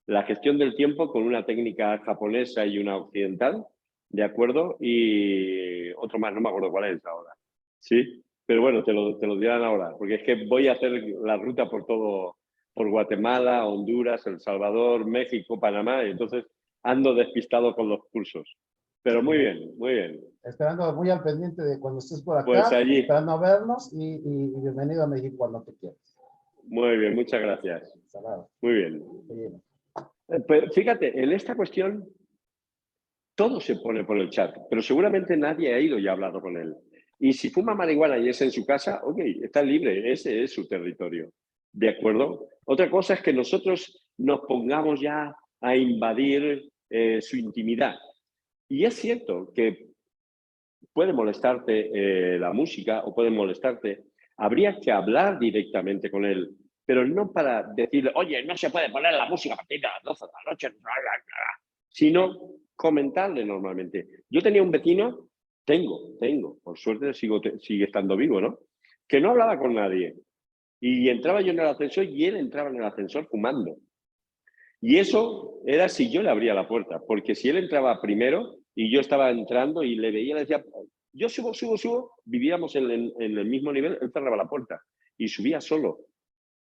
la gestión del tiempo con una técnica japonesa y una occidental, ¿de acuerdo? Y otro más, no me acuerdo cuál es ahora. Sí, pero bueno, te lo dirán ahora, porque es que voy a hacer la ruta por Guatemala, Honduras, El Salvador, México, Panamá, y entonces ando despistado con los cursos. Pero muy bien, muy bien. Esperando muy al pendiente de cuando estés por acá, Pues allí. esperando vernos y bienvenido a México cuando te quieras. Muy bien, muchas gracias. Salado. Muy bien. Bien. Pero fíjate, en esta cuestión todo se pone por el chat, pero seguramente nadie ha ido y ha hablado con él. Y si fuma marihuana y es en su casa, ok, está libre, ese es su territorio. ¿De acuerdo? Otra cosa es que nosotros nos pongamos ya a invadir su intimidad. Y es cierto que puede molestarte la música o puede molestarte. Habría que hablar directamente con él, pero no para decirle, oye, no se puede poner la música a partir de las 12 de la noche, sino comentarle normalmente. Yo tenía un vecino, tengo, por suerte sigue estando vivo, ¿no? Que no hablaba con nadie. Y entraba yo en el ascensor y él entraba en el ascensor fumando. Y eso era si yo le abría la puerta, porque si él entraba primero y yo estaba entrando y le veía, le decía, yo subo, vivíamos en el mismo nivel, él cerraba la puerta y subía solo.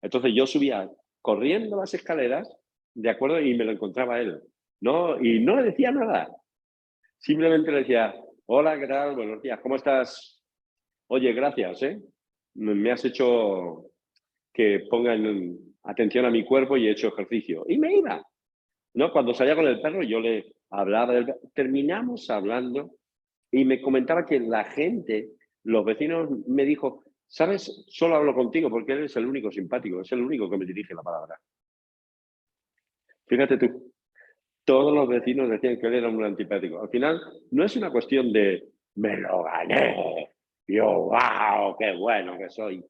Entonces yo subía corriendo las escaleras, ¿de acuerdo? Y me lo encontraba él. No, y no le decía nada. Simplemente le decía, hola, ¿qué tal? Buenos días, ¿cómo estás? Oye, gracias, ¿eh? Me has hecho que pongan atención a mi cuerpo y he hecho ejercicio. Y me iba, ¿no? Cuando salía con el perro yo le hablaba del perro. Terminamos hablando y me comentaba que la gente, los vecinos, me dijo, ¿sabes? Solo hablo contigo porque eres el único simpático, es el único que me dirige la palabra. Fíjate tú, todos los vecinos decían que él era un antipático. Al final, no es una cuestión de, me lo gané, yo, wow, qué bueno que soy.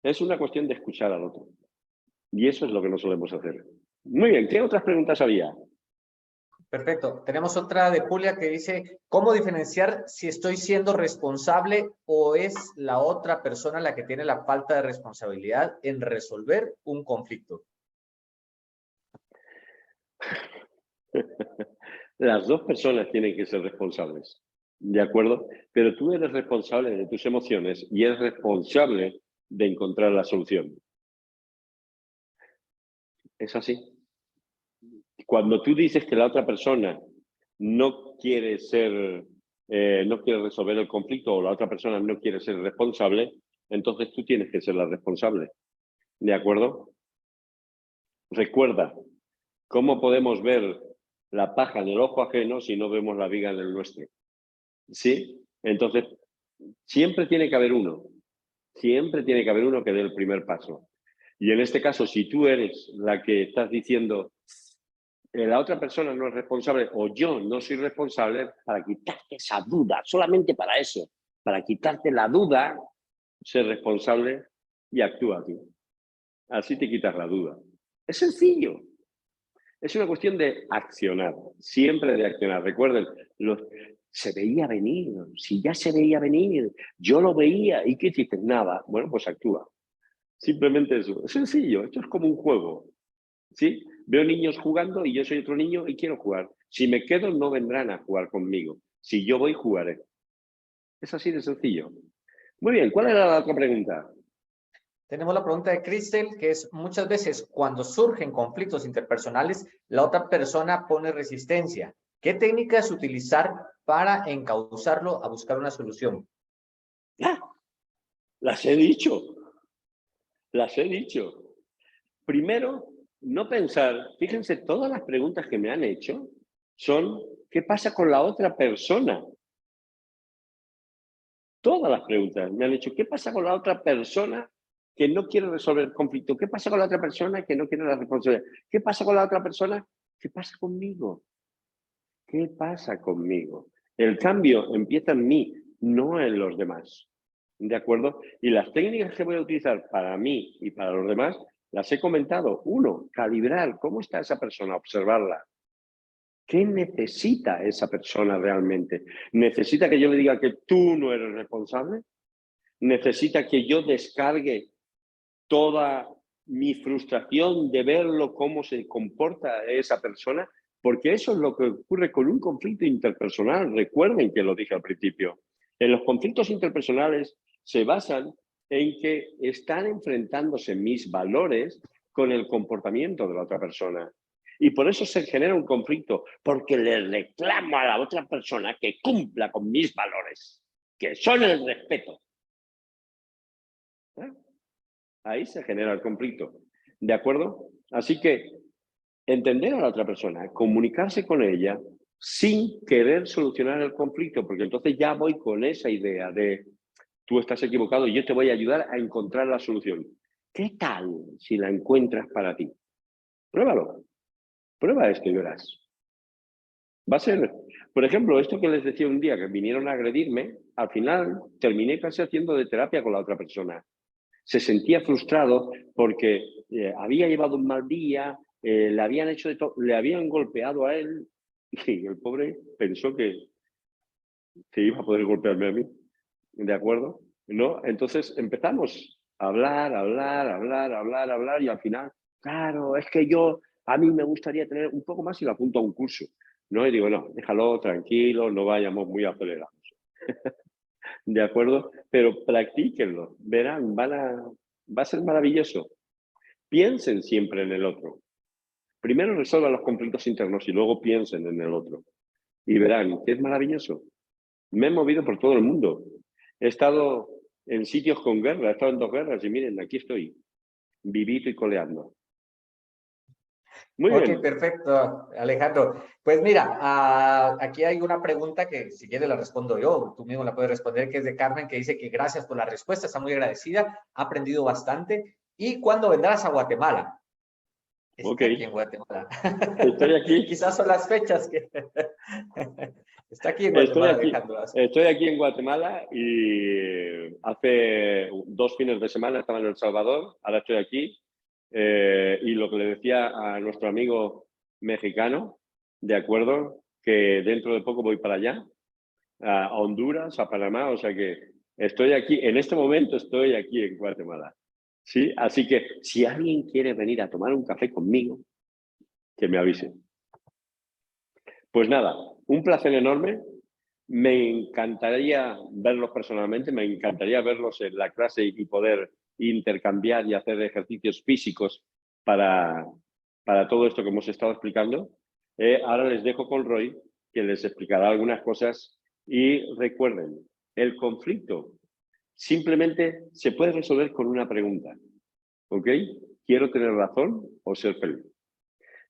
Es una cuestión de escuchar al otro. Y eso es lo que no solemos hacer. Muy bien, ¿qué otras preguntas había? Perfecto. Tenemos otra de Julia que dice, ¿cómo diferenciar si estoy siendo responsable o es la otra persona la que tiene la falta de responsabilidad en resolver un conflicto? Las dos personas tienen que ser responsables, ¿de acuerdo? Pero tú eres responsable de tus emociones y eres responsable de encontrar la solución. Es así. Cuando tú dices que la otra persona no quiere no quiere resolver el conflicto o la otra persona no quiere ser responsable, entonces tú tienes que ser la responsable. ¿De acuerdo? Recuerda, ¿cómo podemos ver la paja en el ojo ajeno si no vemos la viga en el nuestro? ¿Sí? Entonces, siempre tiene que haber uno. Siempre tiene que haber uno que dé el primer paso. Y en este caso, si tú eres la que estás diciendo la otra persona no es responsable o yo no soy responsable, para quitarte esa duda, solamente para eso, para quitarte la duda, ser responsable y actúa tú. Así te quitas la duda. Es sencillo. Es una cuestión de accionar, siempre de accionar. Recuerden, se veía venir, si ya se veía venir, yo lo veía. ¿Y qué hiciste? Nada. Bueno, pues actúa. Simplemente eso. Es sencillo, esto es como un juego. ¿Sí? Veo niños jugando y yo soy otro niño y quiero jugar. Si me quedo, no vendrán a jugar conmigo. Si yo voy, jugaré. Es así de sencillo. Muy bien, ¿cuál era la otra pregunta? Tenemos la pregunta de Cristel, que es, muchas veces cuando surgen conflictos interpersonales, la otra persona pone resistencia. ¿Qué técnicas utilizar para encauzarlo a buscar una solución? ¡Ah! Las he dicho. Las he dicho. Primero, no pensar, fíjense, todas las preguntas que me han hecho son, ¿qué pasa con la otra persona? Todas las preguntas me han hecho, ¿qué pasa con la otra persona que no quiere resolver el conflicto? ¿Qué pasa con la otra persona que no quiere la responsabilidad? ¿Qué pasa con la otra persona? ¿Qué pasa conmigo? ¿Qué pasa conmigo? El cambio empieza en mí, no en los demás. ¿De acuerdo? Y las técnicas que voy a utilizar para mí y para los demás, las he comentado. Uno, calibrar cómo está esa persona, observarla. ¿Qué necesita esa persona realmente? ¿Necesita que yo le diga que tú no eres responsable? ¿Necesita que yo descargue toda mi frustración de verlo cómo se comporta esa persona? Porque eso es lo que ocurre con un conflicto interpersonal. Recuerden que lo dije al principio. En los conflictos interpersonales se basan en que están enfrentándose mis valores con el comportamiento de la otra persona. Y por eso se genera un conflicto, porque le reclamo a la otra persona que cumpla con mis valores, que son el respeto. ¿Eh? Ahí se genera el conflicto. ¿De acuerdo? Así que entender a la otra persona, comunicarse con ella sin querer solucionar el conflicto, porque entonces ya voy con esa idea de tú estás equivocado y yo te voy a ayudar a encontrar la solución. ¿Qué tal si la encuentras para ti? Pruébalo. Prueba esto y verás. Va a ser, por ejemplo, esto que les decía un día, que vinieron a agredirme, al final terminé casi haciendo de terapia con la otra persona. Se sentía frustrado porque había llevado un mal día, le habían hecho de todo, le habían golpeado a él y el pobre pensó que iba a poder golpearme a mí. ¿De acuerdo? ¿No? Entonces empezamos a hablar y al final, claro, es que a mí me gustaría tener un poco más y lo apunto a un curso. ¿No? Y digo, no, déjalo, tranquilo, no vayamos muy acelerados. ¿De acuerdo? Pero practíquenlo, verán, va a ser maravilloso. Piensen siempre en el otro. Primero resuelvan los conflictos internos y luego piensen en el otro. Y verán que es maravilloso. Me he movido por todo el mundo. He estado en sitios con guerra, he estado en 2 guerras y miren, aquí estoy, vivito y coleando. Muy Ok, bien. perfecto, Alejandro. Pues mira, aquí hay una pregunta que si quieres la respondo yo, tú mismo la puedes responder, que es de Carmen, que dice que gracias por la respuesta, está muy agradecida, ha aprendido bastante. ¿Y cuándo vendrás a Guatemala? Está Ok. aquí en Guatemala. Estoy aquí. Quizás son las fechas que... Está aquí en Guatemala, Alejandro. Estoy aquí en Guatemala y hace 2 fines de semana estaba en El Salvador, ahora estoy aquí. Y lo que le decía a nuestro amigo mexicano, ¿de acuerdo? Que dentro de poco voy para allá, a Honduras, a Panamá, o sea que estoy aquí, en este momento estoy aquí en Guatemala. ¿Sí? Así que si alguien quiere venir a tomar un café conmigo, que me avise. Pues nada, un placer enorme. Me encantaría verlos personalmente, me encantaría verlos en la clase y poder intercambiar y hacer ejercicios físicos para todo esto que hemos estado explicando. Ahora les dejo con Roy, que les explicará algunas cosas. Y recuerden, el conflicto simplemente se puede resolver con una pregunta. ¿Ok? ¿Quiero tener razón o ser feliz?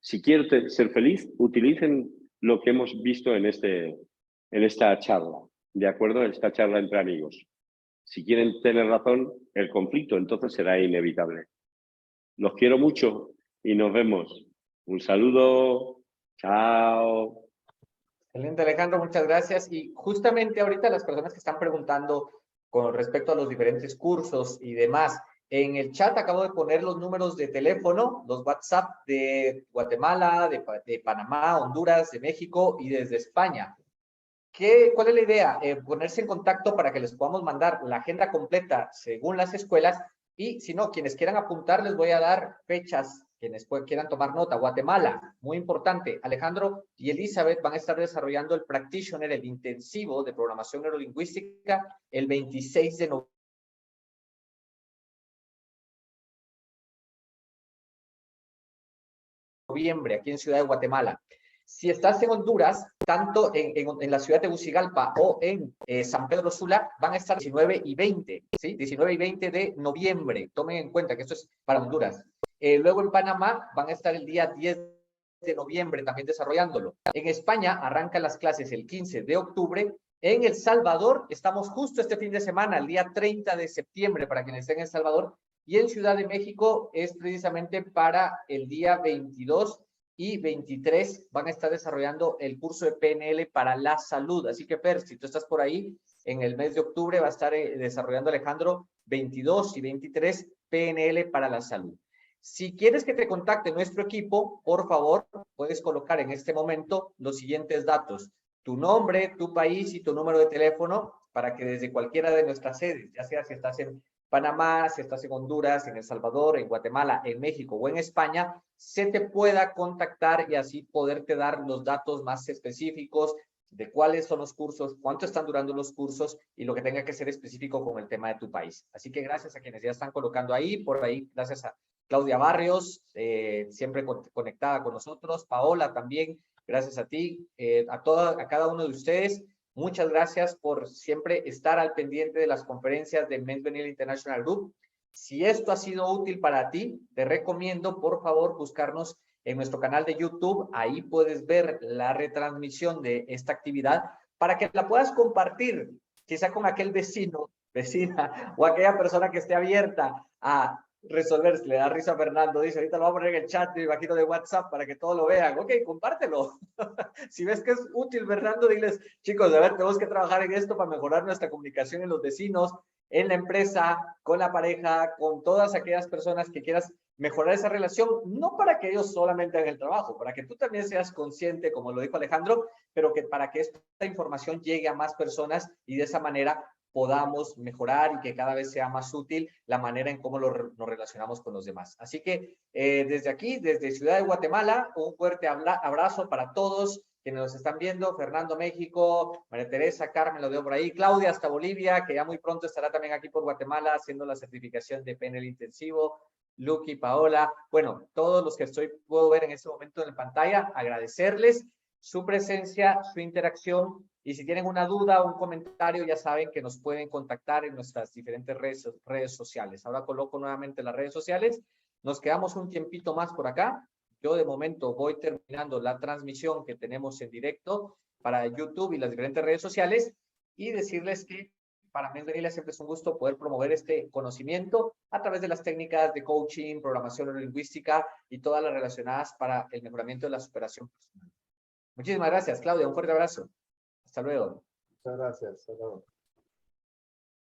Si quiero ser feliz, utilicen lo que hemos visto en esta charla, ¿de acuerdo? En esta charla entre amigos. Si quieren tener razón, el conflicto entonces será inevitable. Los quiero mucho y nos vemos. Un saludo. Chao. Excelente, Alejandro, muchas gracias. Y justamente ahorita las personas que están preguntando con respecto a los diferentes cursos y demás, en el chat acabo de poner los números de teléfono, los WhatsApp de Guatemala, de Panamá, Honduras, de México y desde España. ¿Cuál es la idea? Ponerse en contacto para que les podamos mandar la agenda completa según las escuelas y si no, quienes quieran apuntar les voy a dar fechas, quienes quieran tomar nota. Guatemala, muy importante, Alejandro y Elizabeth van a estar desarrollando el Practitioner, el intensivo de programación neurolingüística, el 26 de noviembre aquí en Ciudad de Guatemala. Si estás en Honduras, tanto en la ciudad de Tegucigalpa o en San Pedro Sula, van a estar 19 y 20, ¿sí? 19 y 20 de noviembre. Tomen en cuenta que esto es para Honduras. Luego en Panamá van a estar el día 10 de noviembre también desarrollándolo. En España arrancan las clases el 15 de octubre. En El Salvador estamos justo este fin de semana, el día 30 de septiembre, para quienes estén en El Salvador. Y en Ciudad de México es precisamente para el día 22 y 23 van a estar desarrollando el curso de PNL para la salud. Así que, Per, si tú estás por ahí, en el mes de octubre va a estar desarrollando Alejandro 22 y 23 PNL para la salud. Si quieres que te contacte nuestro equipo, por favor, puedes colocar en este momento los siguientes datos. Tu nombre, tu país y tu número de teléfono para que desde cualquiera de nuestras sedes, ya sea si estás en Panamá, si estás en Honduras, en El Salvador, en Guatemala, en México o en España, se te pueda contactar y así poderte dar los datos más específicos de cuáles son los cursos, cuánto están durando los cursos y lo que tenga que ser específico con el tema de tu país. Así que gracias a quienes ya están colocando ahí, por ahí, gracias a Claudia Barrios, siempre conectada con nosotros, Paola también, gracias a ti, a cada uno de ustedes. Muchas gracias por siempre estar al pendiente de las conferencias de Men's Benil International Group. Si esto ha sido útil para ti, te recomiendo, por favor, buscarnos en nuestro canal de YouTube. Ahí puedes ver la retransmisión de esta actividad para que la puedas compartir, quizá con aquel vecino, vecina o aquella persona que esté abierta a resolver. Le da risa a Fernando, dice, ahorita lo voy a poner en el chat, me imagino, de WhatsApp para que todos lo vean. Ok, compártelo. Si ves que es útil, Fernando, diles, chicos, a ver, tenemos que trabajar en esto para mejorar nuestra comunicación en los vecinos, en la empresa, con la pareja, con todas aquellas personas que quieras mejorar esa relación, no para que ellos solamente hagan el trabajo, para que tú también seas consciente, como lo dijo Alejandro, pero que para que esta información llegue a más personas y de esa manera podamos mejorar y que cada vez sea más útil la manera en cómo nos relacionamos con los demás. Así que desde aquí, desde Ciudad de Guatemala, un fuerte abrazo para todos quienes nos están viendo, Fernando, México, María Teresa, Carmen, lo veo por ahí, Claudia hasta Bolivia, que ya muy pronto estará también aquí por Guatemala haciendo la certificación de PNL intensivo, Lucky, Paola, bueno, todos los que puedo ver en este momento en la pantalla, agradecerles su presencia, su interacción, y si tienen una duda o un comentario, ya saben que nos pueden contactar en nuestras diferentes redes sociales. Ahora coloco nuevamente las redes sociales. Nos quedamos un tiempito más por acá. Yo de momento voy terminando la transmisión que tenemos en directo para YouTube y las diferentes redes sociales y decirles que para Men's Benil siempre es un gusto poder promover este conocimiento a través de las técnicas de coaching, programación neurolingüística y todas las relacionadas para el mejoramiento de la superación personal. Muchísimas gracias, Claudia. Un fuerte abrazo. Hasta luego. Muchas gracias. Hasta luego.